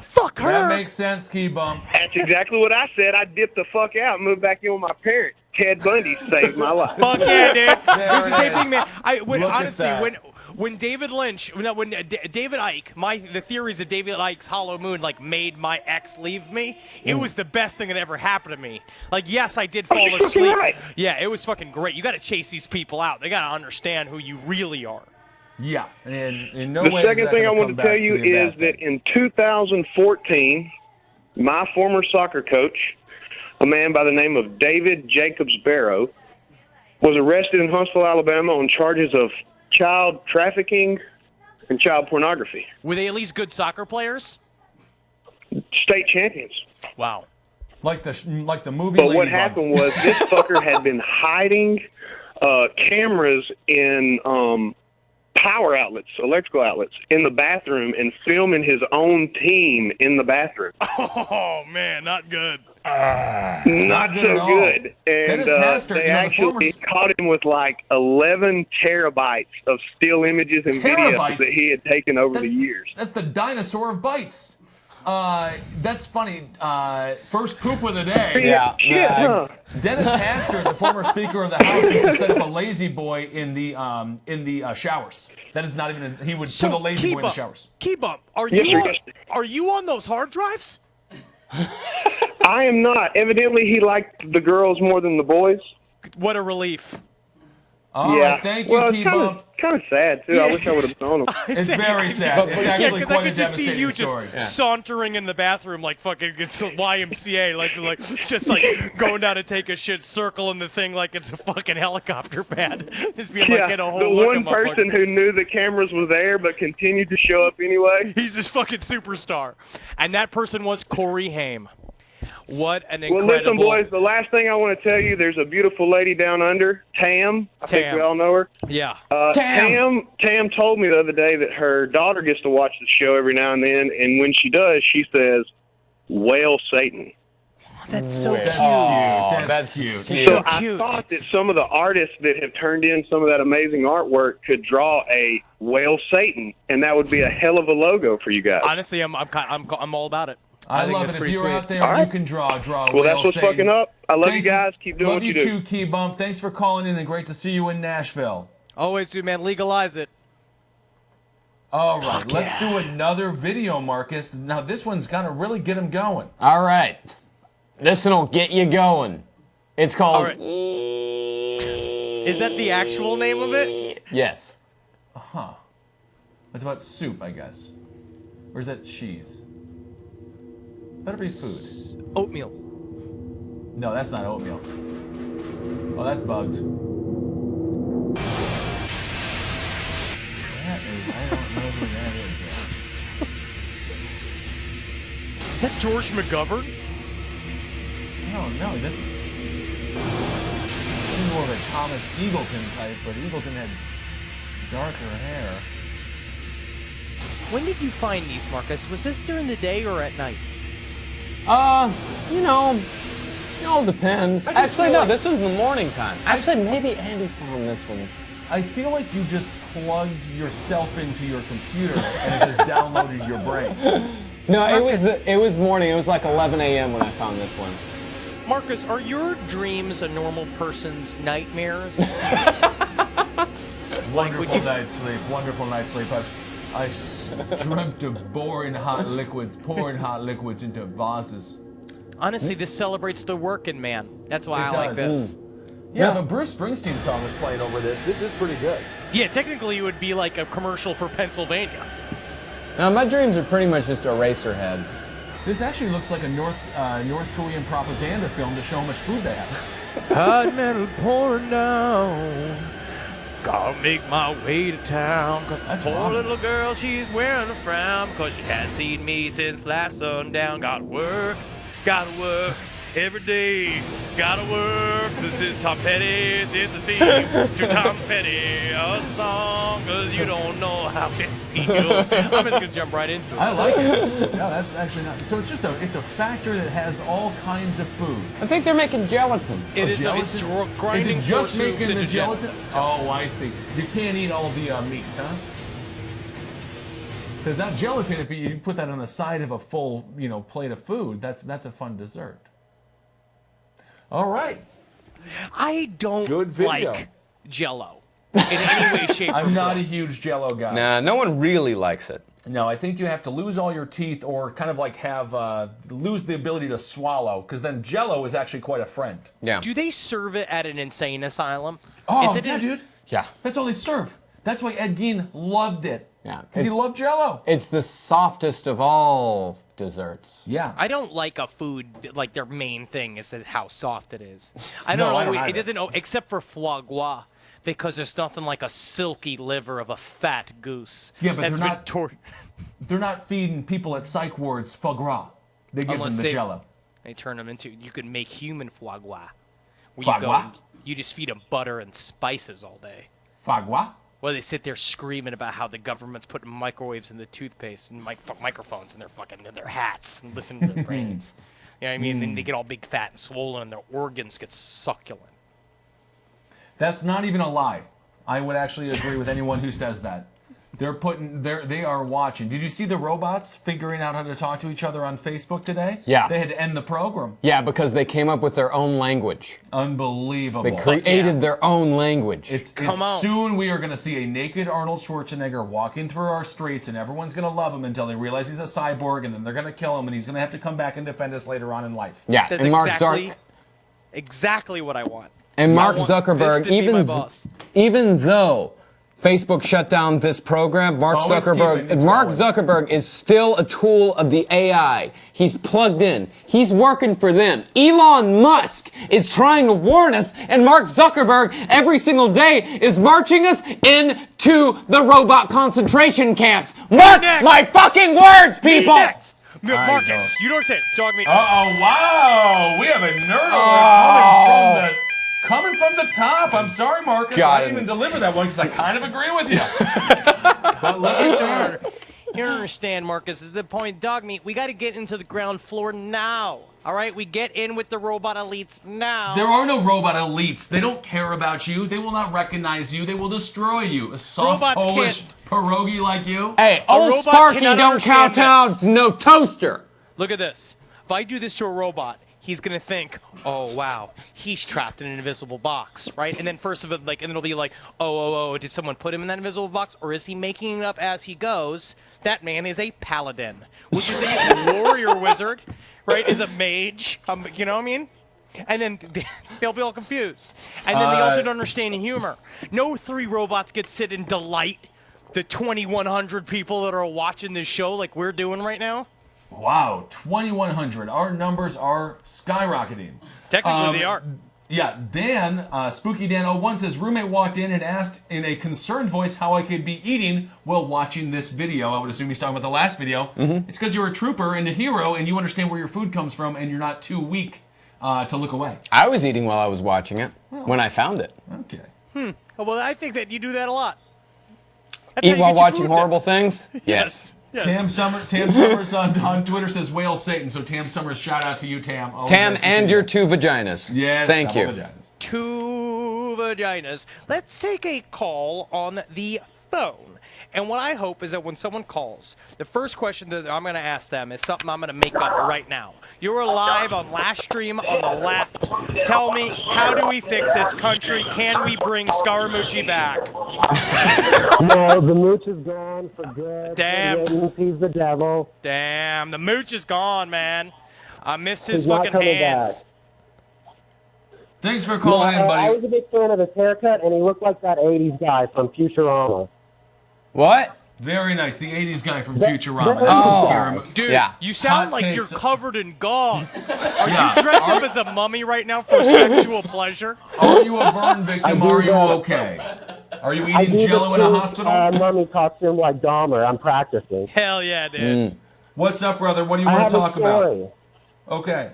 Fuck her. That makes sense, Key Bump. That's exactly what I said. I dipped the fuck out and moved back in with my parents. Ted Bundy saved my life. Fuck yeah, dude. It was the same is. thing, man. Honestly, that. when David Lynch, when David Icke, the theories of David Icke's Hollow Moon, like made my ex leave me, it was the best thing that ever happened to me. Like, yes, I did fall asleep. Right. Yeah, it was fucking great. You got to chase these people out. They got to understand who you really are. Yeah, and in no The way second thing I want to tell you is that in 2014, my former soccer coach, a man by the name of David Jacobs Barrow, was arrested in Huntsville, Alabama on charges of child trafficking and child pornography. Were they at least good soccer players? State champions. Wow. Like the movie. But what happened was this fucker had been hiding cameras in power outlets, electrical outlets, in the bathroom and filming his own team in the bathroom. Oh man, not good. Not good at so all. good. And Dennis Hastert, they the actually caught him with like 11 terabytes of still images and videos Terabytes? that he had taken over the years. That's the dinosaur of bites. That's funny. First poop of the day. Yeah. Shit, huh? Dennis Hastert, the former Speaker of the House, used to set up a lazy boy in the showers. That is not even. He would put a lazy boy in the showers. Keep up. Yes, sir. Are you on those hard drives? I am not. Evidently, he liked the girls more than the boys. What a relief. All yeah. right, thank you, Well, it's Keebump. kind of sad too. I wish I would have known him. It's very sad. It's actually I quite a could just see devastating you story. just sauntering in the bathroom like fucking it's a YMCA, like just like going down to take a shit, circling the thing like it's a fucking helicopter pad. Just being like, get a whole the look one at my person who knew the cameras was there but continued to show up anyway. He's this fucking superstar, and that person was Corey Haim. What an Well, incredible. listen, boys. The last thing I want to tell you, there's a beautiful lady down under, Tam. I think we all know her. Yeah. Tam told me the other day that her daughter gets to watch the show every now and then, and when she does, she says, "Whale Satan." That's so cute. That's cute. So I thought that some of the artists that have turned in some of that amazing artwork could draw a whale Satan, and that would be a hell of a logo for you guys. Honestly, I'm all about it. I think love that's it. If pretty you're sweet. out there, All right. you can draw. Well, that's what's fucking up. I love you guys. Keep doing love what you you do. too, Keybump. Thanks for calling in, and great to see you in Nashville. Always do, man. Legalize it. All right, let's do another video, Marcus. Now this one's gonna really get him going. All right. This one will get you going. It's called. All right. Is that the actual name of it? Yes. Huh. It's about soup, I guess. Or is that cheese? Better be food. Oatmeal. No, that's not oatmeal. Oh, that's bugs. That is, I don't know who that is. Is that George McGovern? No, that's he's more of a Thomas Eagleton type, but Eagleton had darker hair. When did you find these, Marcus? Was this during the day or at night? It all depends. Actually, no, this was in the morning time. Actually, maybe Andy found this one. I feel like you just plugged yourself into your computer and it just downloaded your brain. No, it was morning. It was like 11 a.m. when I found this one. Marcus, are your dreams a normal person's nightmares? Wonderful night's sleep. Wonderful night's sleep. I dreamt of pouring hot liquids into vases. Honestly, this celebrates the working man. That's why It I like does. this. Yeah, but Bruce Springsteen's song was playing over this. This is pretty good. Yeah, technically it would be like a commercial for Pennsylvania. Now, my dreams are pretty much just Eraserhead. This actually looks like a North Korean propaganda film to show how much food they have. Hot metal pouring down. Gotta make my way to town. Cause That's poor wrong. little girl, she's wearing a frown because she hasn't seen me since last sundown. Gotta work every day. Gotta work. This is Tom Petty. This is the theme to Tom Petty. A song because you don't know how it feels. I'm just gonna jump right into it. I like it. No, that's actually not. So it's just it's a factory that has all kinds of food. I think they're making gelatin. It is. Gelatin? It's grinding Is it just four soups making the into gelatin? Oh, I see. You can't eat all the meat, huh? Because that gelatin, if you put that on the side of a full, plate of food, that's a fun dessert. All right. I don't Good video. like Jell-O in any way, shape, or I'm not a form. huge Jell-O guy. Nah, no one really likes it. No, I think you have to lose all your teeth or kind of like have lose the ability to swallow, because then Jell-O is actually quite a friend. Yeah. Do they serve it at an insane asylum? Oh, Is it yeah, dude. Yeah. That's all they serve. That's why Ed Gein loved it. Yeah. Because he loved Jell-O. It's the softest of all desserts. Yeah. I don't like a food like their main thing is how soft it is. I No, don't I know. don't It either. doesn't know except for foie gras, because there's nothing like a silky liver of a fat goose. Yeah, but that's they're been not. They're not feeding people at psych wards foie gras. They give them the Jell-O. They turn them into. You can make human foie gras. Where Foie you go gras? and you just feed them butter and spices all day. Foie gras? Well, they sit there screaming about how the government's putting microwaves in the toothpaste and microphones in their hats and listen to their brains. You know what I mean? Then they get all big, fat, and swollen, and their organs get succulent. That's not even a lie. I would actually agree with anyone who says that. They are watching. Did you see the robots figuring out how to talk to each other on Facebook today? Yeah. They had to end the program. Yeah, because they came up with their own language. Unbelievable. They created their own language. Soon we are going to see a naked Arnold Schwarzenegger walking through our streets, and everyone's going to love him until they realize he's a cyborg, and then they're going to kill him, and he's going to have to come back and defend us later on in life. Yeah, That's and Mark exactly what I want. And Mark I want Zuckerberg, this to be my boss. even though Facebook shut down this program, Mark Zuckerberg is still a tool of the AI. He's plugged in. He's working for them. Elon Musk is trying to warn us, and Mark Zuckerberg every single day is marching us into the robot concentration camps. Mark my fucking words, people! Marcus, you don't understand. Dog me. Uh-oh, wow! We have a nerd alert coming from the top. I'm sorry, Marcus. I didn't even deliver that one because I kind of agree with you. But You don't understand, Marcus. Is the point, dog meat? We got to get into the ground floor now. All right, we get in with the robot elites now. There are no robot elites. They don't care about you. They will not recognize you. They will destroy you. A soft Robots Polish pierogi like you. Hey, old Sparky don't count out no toaster. Look at this. If I do this to a robot, he's gonna think, oh wow, he's trapped in an invisible box, right? And then first of it, and then it'll be like, oh, did someone put him in that invisible box, or is he making it up as he goes? That man is a paladin, which is a warrior wizard, right? Is a mage, you know what I mean? And then they'll be all confused, and then they also don't understand humor. No three robots get sit and delight the 2,100 people that are watching this show like we're doing right now. Wow, 2,100. Our numbers are skyrocketing. Technically, they are. Yeah, Dan, Spooky Dan 01 says, roommate walked in and asked in a concerned voice how I could be eating while watching this video. I would assume he's talking about the last video. It's because you're a trooper and a hero and you understand where your food comes from and you're not too weak to look away. I was eating while I was watching it when I found it. Okay. Well, I think that you do that a lot. Eat while watching horrible things? Yes. Tam Summers on Twitter says whale Satan. So Tam Summers, shout out to you, Tam. Oh, Tam and your two vaginas. Yes, thank you. Vaginas. Two vaginas. Let's take a call on the phone. And what I hope is that when someone calls, the first question that I'm going to ask them is something I'm going to make up right now. You're live on last stream on the left. Tell me, how do we fix this country? Can we bring Scaramucci back? No, the mooch is gone for good. Damn. He's the devil. Damn, the mooch is gone, man. I miss his He's not fucking coming hands. back. Thanks for calling in, buddy. I was a big fan of his haircut, and he looked like that 80s guy from Futurama. What? Very nice. The 80s guy from Futurama. That's Dude, you sound like you're covered in gauze. Are you dressed up as a mummy right now for sexual pleasure? Are you a burn victim? Are you okay? Are you eating Jello in a hospital? Mummy costume like Dahmer. I'm practicing. Hell yeah, dude. What's up, brother? What do you want to talk about? Okay.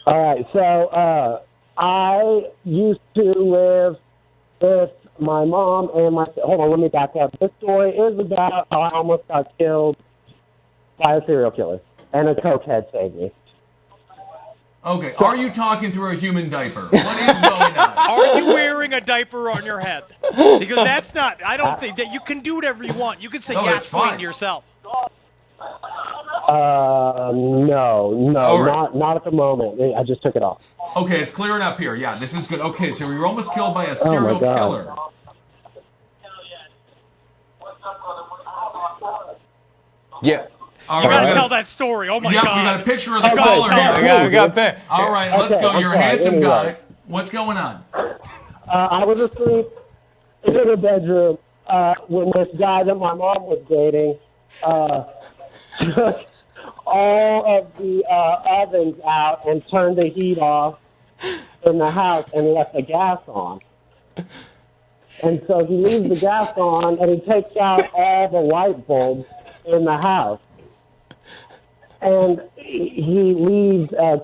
All right. So I used to live with my mom and my... Hold on, let me back up. This story is about how I almost got killed by a serial killer, and a cokehead saved me. Okay, are you talking through a human diaper? What is going on? Are you wearing a diaper on your head? Because that's not... I don't think that you can do whatever you want. You can say yes to yourself. No, not at the moment. I just took it off. Okay, it's clearing up here. Yeah, this is good. Okay, so you were almost killed by a serial killer. Yeah. You gotta tell that story. Oh my God. Yeah, we got a picture of the caller here. We got that. All right, let's go. You're a handsome guy. What's going on? I was asleep in the bedroom when this guy that my mom was dating took all of the ovens out and turned the heat off in the house and left the gas on. And so he leaves the gas on and he takes out all the light bulbs in the house. And he leaves a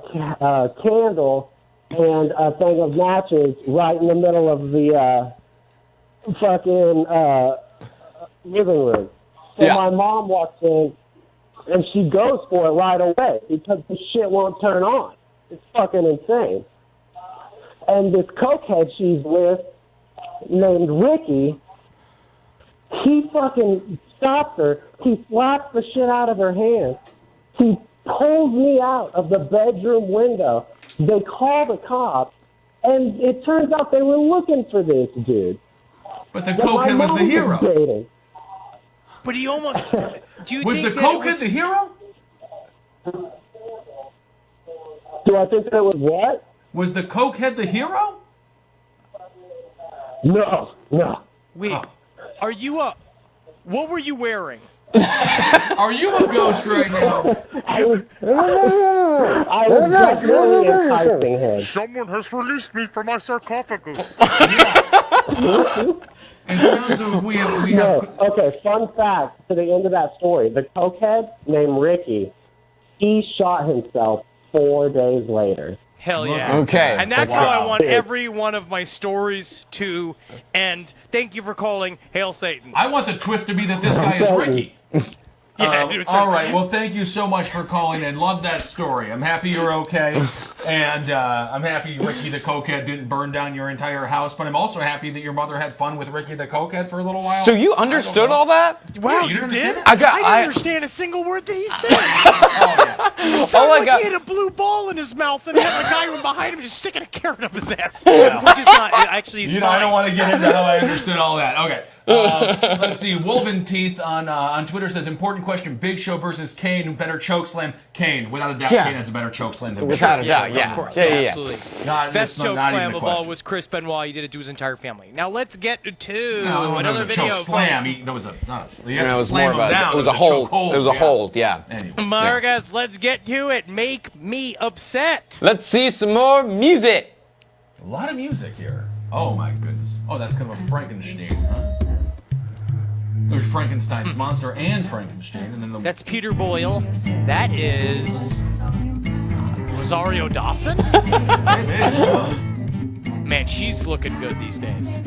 candle and a thing of matches right in the middle of the fucking living room. So Yeah. my mom walks in, and she goes for it right away because the shit won't turn on. It's fucking insane. And this cokehead she's with, named Ricky, he fucking stops her. He slaps the shit out of her hand. He pulls me out of the bedroom window. They call the cops, and it turns out they were looking for this dude. But the that my cokehead was mom the hero. dating. But he almost. Do you Was think the that it cokehead the hero? Do I think that it was what? Was the cokehead the hero? No. Wait, are you a? What were you wearing? Are you a ghost right now? I was definitely enticing him. Someone has released me from my sarcophagus. It sounds like we have. Okay, fun fact to the end of that story. The cokehead named Ricky, he shot himself 4 days later. Hell yeah. Okay. And that's how I want every one of my stories to end. Thank you for calling. Hail Satan. I want the twist to be that this guy is Ricky. Yeah, all right. Well, thank you so much for calling in. Love that story. I'm happy you're okay, and I'm happy Ricky the cokehead didn't burn down your entire house. But I'm also happy that your mother had fun with Ricky the cokehead for a little while. So you understood all that? Wow, you you understand did? it? I didn't understand a single word that he said. It sounded like he had a blue ball in his mouth and had the guy behind him just sticking a carrot up his ass. Which is not, actually, he's I don't want to get into how I understood all that. Okay. Let's see. Woven Teeth on Twitter says, important question, Big Show versus Kane, who better chokeslam? Kane. Without a doubt, Yeah. Kane has a better chokeslam than Big Without Show. a doubt, yeah. Of course, Yeah. absolutely. It's Best choke not even slam a of all question. was Chris Benoit. He did it to his entire family. Now let's get to No, another it was a video. choke slam. There was a. You had It to was slam more of him a. down. It was a hold. choke It was a hold. Yeah. Anyway. Marcus, let's get to it. Make me upset. Let's see some more music. A lot of music here. Oh my goodness. Oh, that's kind of a Frankenstein, huh? There's Frankenstein's monster and Frankenstein, and then the. That's Peter Boyle. That is Rosario Dawson. Man, she's looking good these days.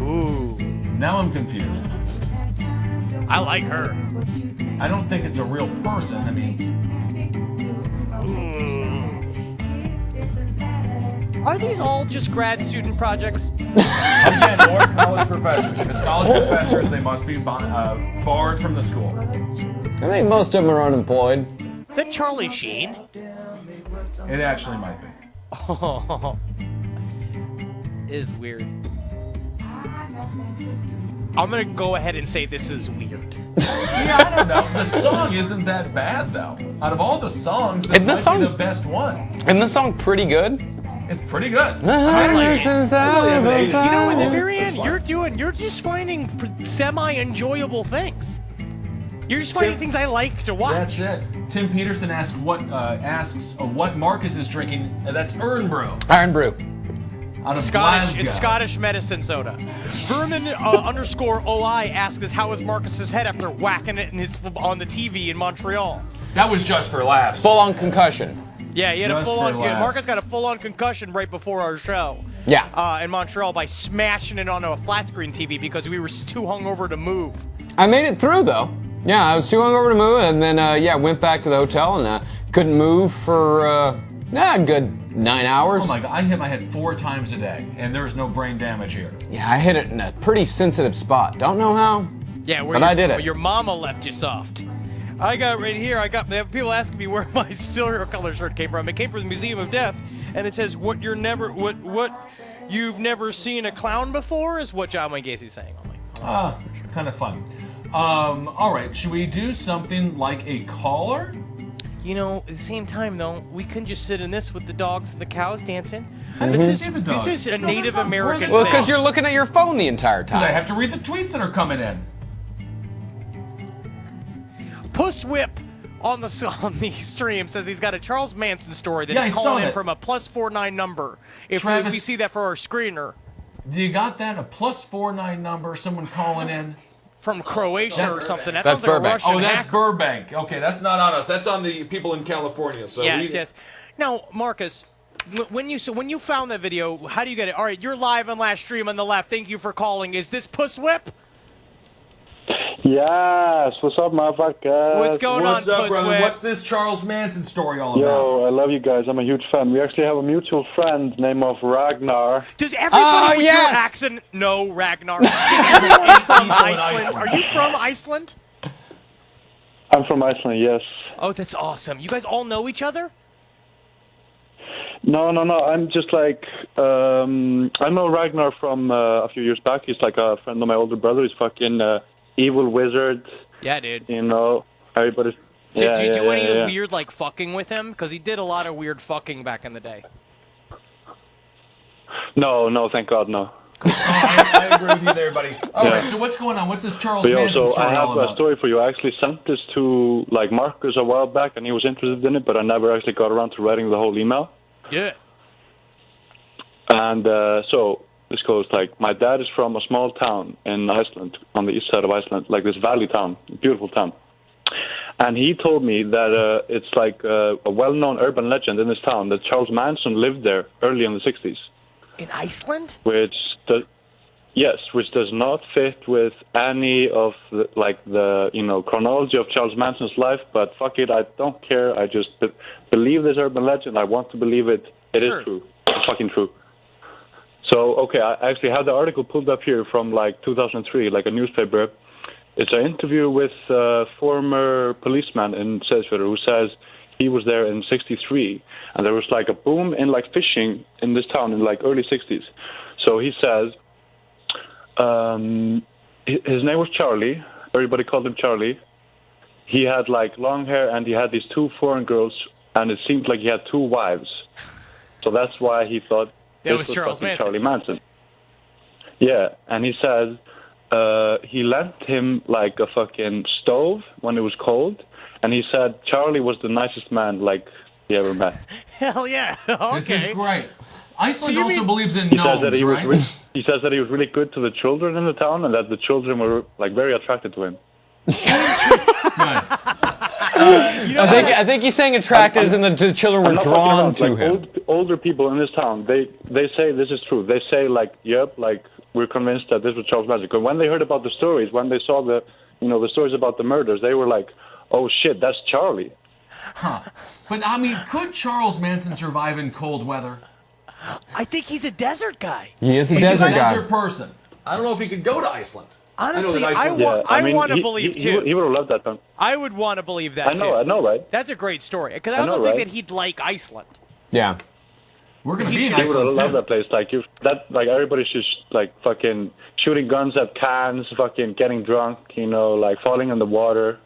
Ooh. Now I'm confused. I like her. I don't think it's a real person. I mean. Are these all just grad student projects? Again, or college professors. If it's college professors, they must be barred from the school. I think most of them are unemployed. Is that Charlie Sheen? It actually might be. Oh, is weird. I'm gonna go ahead and say this is weird. Yeah, I don't know. The song isn't that bad though. Out of all the songs, this might be the best one. Isn't the song pretty good? It's pretty good. I like it. You You know, in the very end, you're just finding semi-enjoyable things. You're just finding things I like to watch. That's it. Tim Peterson asks what Marcus is drinking. That's Iron Brew. Iron Brew. Out of Scottish, Glasgow. it's Scottish medicine soda. Vermin _ OI asks us how is Marcus's head after whacking it on the TV in Montreal. That was just for laughs. Full on concussion. Yeah, he had Just a full-on. for Yeah, laughs. Marcus got a full-on concussion right before our show. Yeah. In Montreal by smashing it onto a flat screen TV because we were too hungover to move. I made it through though. Yeah, I was too hungover to move, and then went back to the hotel and couldn't move for a good 9 hours. Oh my god, I hit my head 4 times a day, and there was no brain damage here. Yeah, I hit it in a pretty sensitive spot. Don't know how. Yeah, but I did it. Your mama left you soft. I got right here. They have people asking me where my serial killer shirt came from. It came from the Museum of Death, and it says what you've never seen a clown before is what John Wayne Gacy's saying. Kind of fun. All right, should we do something like a caller? You know, at the same time though, we couldn't just sit in this with the dogs and the cows dancing. This This is a Native American Well, thing. because you're looking at your phone the entire time. Because I have to read the tweets that are coming in. Puss Whip on the stream says he's got a Charles Manson story that Yeah, he's I saw calling in that. from a +49 number. If Travis- we see that for our screener. You got that? A +49 number, someone calling in? From Croatia or something. That That's sounds like Burbank. a Russian Oh, that's hacker. Burbank. Okay, that's not on us. That's on the people in California. So Yes, yes. Now, Marcus, when you found that video, how do you get it? All right, you're live on last stream on the left. Thank you for calling. Is this Puss Whip? Yes. What's up, motherfucker? What's going What's on, up, Puss brother? Whip? What's this Charles Manson story all about? Yo, I love you guys. I'm a huge fan. We actually have a mutual friend named of Ragnar. Does everybody with your accent know Ragnar? Is everyone from Iceland? Are you from Iceland? I'm from Iceland, yes. Oh, that's awesome. You guys all know each other? No. I'm just like, I know Ragnar from a few years back. He's like a friend of my older brother. He's fucking evil wizard. Yeah, dude. You know, everybody's... Did you do any weird, like, fucking with him? Because he did a lot of weird fucking back in the day. No, thank God, no. I agree with you there, buddy. All right, so what's going on? What's this Charles But Manson also, story I have all a about? story for you. I actually sent this to like Marcus a while back, and he was interested in it, but I never actually got around to writing the whole email. Yeah. And so this goes like, my dad is from a small town in Iceland, on the east side of Iceland, like this valley town, beautiful town. And he told me that it's like a well-known urban legend in this town that Charles Manson lived there early in the 60s. In Iceland? Which does not fit with any of the chronology of Charles Manson's life. But fuck it, I don't care. I just believe this urban legend. I want to believe it. It is true. It's fucking true. So okay, I actually have the article pulled up here from like 2003, like a newspaper. It's an interview with a former policeman in Seyðisfjörður who says he was there in '63, and there was like a boom in like fishing in this town in like early '60s. So he says his name was Charlie. Everybody called him Charlie. He had like long hair, and he had these two foreign girls, and it seemed like he had two wives. So that's why he thought That this was Charles fucking Manson. Charlie Manson. Yeah, and he says he lent him like a fucking stove when it was cold, and he said Charlie was the nicest man like he ever met. Hell yeah. Okay. This is great. Iceland So you also mean- believes in He says gnomes, that he was right? he says that he was really good to the children in the town, and that the children were like very attracted to him. I think he's saying attracted as in the children were I'm not fucking drawn around. to Like, him. older people in this town, they say this is true. They say like, yep, like we're convinced that this was Charles Manson. And when they heard about the stories, when they saw the stories about the murders, they were like, oh shit, that's Charlie. Huh. But I mean, could Charles Manson survive in cold weather? I think he's a desert guy. He is a He's desert a guy. desert person. I don't know if he could go to Iceland. Honestly, I know that Iceland- I want to believe too. He would have loved that time. I would want to believe that I know, too. right? That's a great story. Because I I also know, think right? that he'd like Iceland. Yeah. We're gonna He be in should- He would Iceland have soon. loved that place. Like everybody's just like fucking shooting guns at cans, fucking getting drunk, like falling in the water.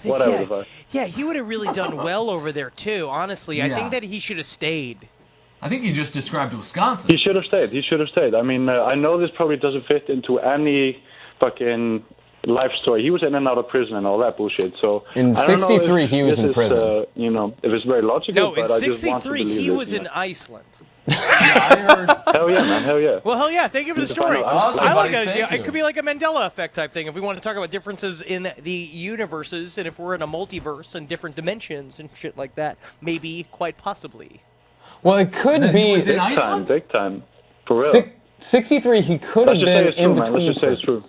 Whatever the fuck. Yeah, he would have really done well over there too. Honestly, I Yeah. think that he should have stayed. I think you just described Wisconsin. He should have stayed. I mean, I know this probably doesn't fit into any fucking life story. He was in and out of prison and all that bullshit. So In I don't know 63, if he was this in is, prison. If it's very logical. No, but in I just want to '63 believe he this, was in Iceland. Hell yeah, man. Hell yeah. Well, hell yeah! Thank you for the He's a story. fan of- Awesome, I like buddy, it. thank It you. could be like a Mandela effect type thing. If we want to talk about differences in the universes, and if we're in a multiverse and different dimensions and shit like that, maybe quite possibly. Well, it could Then he be was in Big time, Iceland? big time. For real. 63. He could have Let's just say been it's true, in man. between. Let's just say it's true.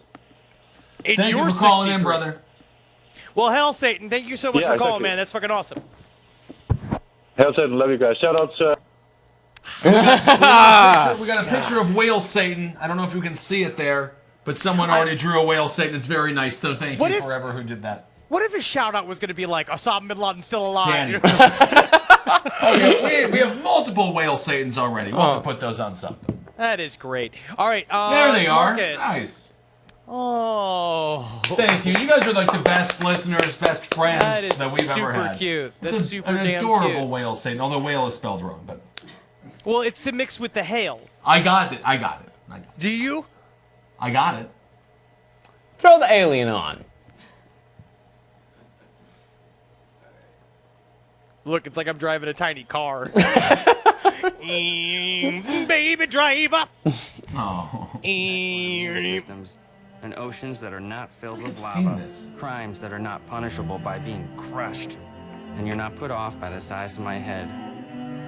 In Thank your you for calling in, 63. brother. Well, hell, Satan, thank you so much Yeah, for calling, exactly. man. That's fucking awesome. Hell Satan, love you guys. Shout out to We got a picture of whale Satan. I don't know if you can see it there, but someone already drew a whale Satan. It's very nice. So thank What you if- forever who did that. What if his shout out was going to be like Osama bin Laden still alive? Danny. we have multiple whale Satans already. We'll have to put those on something. That is great. All right. There they are. Marcus. Nice. Oh. Thank you. You guys are like the best listeners, best friends That is we've ever super had. cute. It's That's super an damn adorable cute. whale Satan, although whale is spelled wrong. But Well, it's mixed with the hail. I got it. Do you? I got it. Throw the alien on. Look, it's like I'm driving a tiny car. Baby driver. Oh. Systems and oceans that are not filled with seen lava. this. Crimes that are not punishable by being crushed. And you're not put off by the size of my head.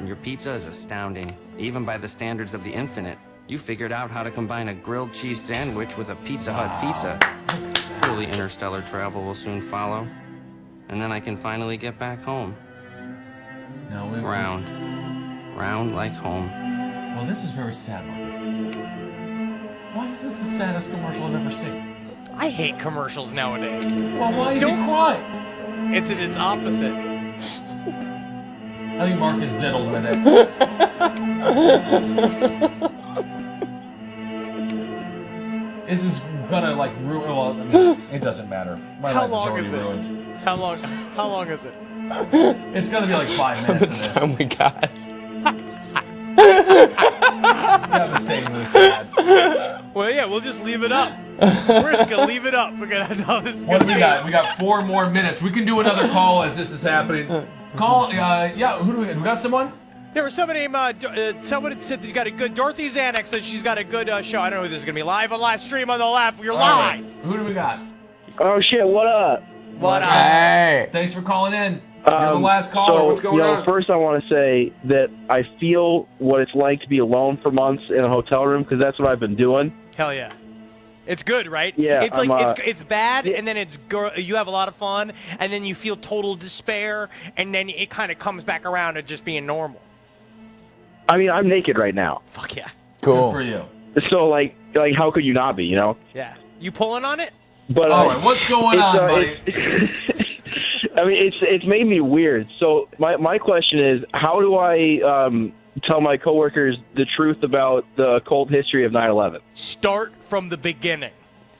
and your pizza is astounding. Even by the standards of the infinite, you figured out how to combine a grilled cheese sandwich with a Pizza Hut pizza. Surely interstellar travel will soon follow. And then I can finally get back home. No, Round like home. Well, this is very sad, Marcus. Why is this the saddest commercial I've ever seen? I hate commercials nowadays. Well, why is he crying? It's opposite. I think Marcus diddled with it. This is gonna like ruin. Well, I mean, it doesn't matter. My How life long is is already it? ruined. How long is it? It's gonna be like 5 minutes of this. Oh my god. It's devastatingly sad. Well, yeah, we'll just leave it up. We're just gonna leave it up because that's how this is What gonna do we be. got? We got 4 more minutes. We can do another call as this is happening. Call. Yeah. Who do we got? We got someone. There was somebody named, someone said he's got a good, Dorothy Zanuck said she's got a good show. I don't know who this is going to be. Live on live stream on the left. You're All live. right. Who do we got? Oh shit! What up? What up? Hey. Thanks for calling in. You're the last caller. What's going on? First I want to say that I feel what it's like to be alone for months in a hotel room because that's what I've been doing. Hell yeah. It's good, right? Yeah, It's like it's bad, and then you have a lot of fun, and then you feel total despair, and then it kind of comes back around to just being normal. I mean, I'm naked right now. Fuck yeah. Cool. Good for you. So like how could you not be? You know. Yeah. You pulling on it? But all right, what's going on, buddy? I mean, it's made me weird. So my question is, how do I tell my coworkers the truth about the occult history of 9/11? Start from the beginning.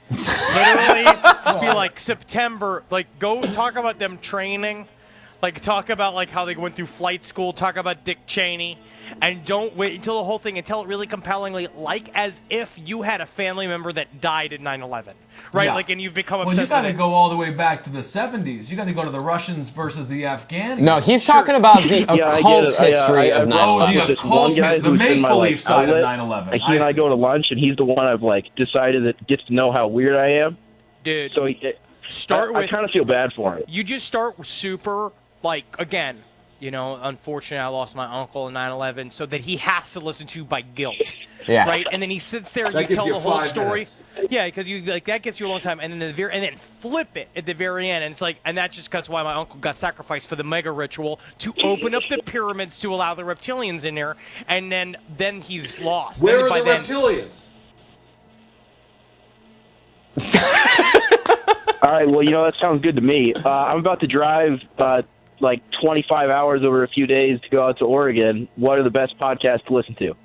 Literally, just be like September. Like, go talk about them training. Like, talk about like how they went through flight school. Talk about Dick Cheney. And don't wait until the whole thing and tell it really compellingly, like as if you had a family member that died in 9/11, right? Yeah. Like, and you've become Well, obsessed you got to with it. go all the way back to the 70s. You got to go to the Russians versus the Afghans. No, he's talking about the occult history of 9/11. Oh, the This one occult, guy the who's in my, make-believe side of outlet, 9/11. He and I go to lunch, and he's the one I've like decided that gets to know how weird I am. Dude, so I kind of feel bad for him. You just start with super, like, again, you know, unfortunately, I lost my uncle in 9/11, so that he has to listen to by guilt. Yeah. Right? And then he sits there and That you gives tell you the whole 5 story. minutes. Yeah, because you like that gets you a long time, and then and then flip it at the very end, and it's like, and that's just because why my uncle got sacrificed for the mega ritual to open up the pyramids to allow the reptilians in there, and then he's lost. Where Then are by the then- reptilians? All right, well, that sounds good to me. I'm about to drive like 25 hours over a few days to go out to Oregon. What are the best podcasts to listen to?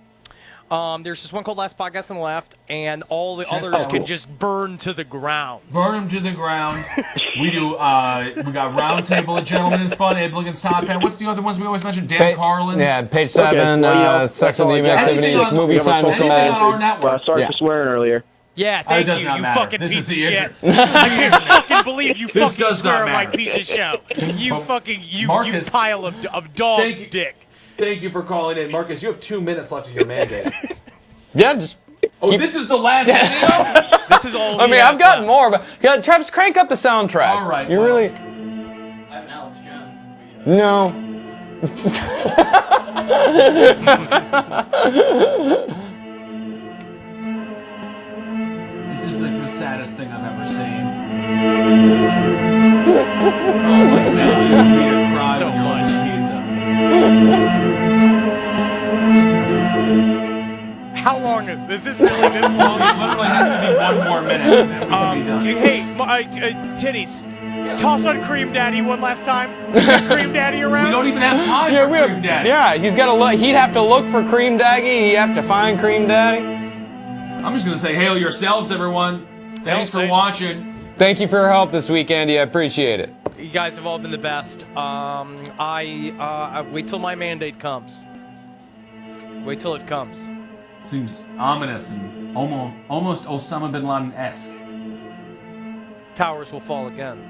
There's just one called Last Podcast on the Left, and all the Check others that can out. just burn to the ground. Burn them to the ground. We do. We got Roundtable of Gentlemen is fun. Abe Lincoln's Top 10. What's the other ones we always mention? Dan Carlin's. Yeah, page 7, sex and human activities, movie sign with commands. Sorry for swearing earlier. Yeah, Oh, thank it does you, not you matter. fucking This piece is of the shit. intro. I can't fucking believe you This fucking does swear not on my matter. piece of show. You fucking, you Marcus, pile of dog thank you. dick. Thank you for calling in. Marcus, you have 2 minutes left of your mandate. Yeah, just. Oh, this is the last video? This is all I mean, I've got more, but yeah, Travis, crank up the soundtrack. All right. You really. I have an Alex Jones. No. This is like the saddest thing I've ever seen. Oh, what's that? You need to cry So when you're much. ordering pizza. How long is this? Is this really this long? It literally has to be 1 more minute, and then we can be done. Hey, titties. Toss on Cream Daddy one last time. Cream Daddy around? We don't even have time Yeah, for we have, Cream Daddy. yeah, he's got to look. He'd have to look for Cream Daddy. He'd have to find Cream Daddy. I'm just going to say, hail yourselves, everyone. Thanks for watching. Thank you for your help this week, Andy. I appreciate it. You guys have all been the best. I wait till my mandate comes. Wait till it comes. Seems ominous and almost Osama bin Laden-esque. Towers will fall again.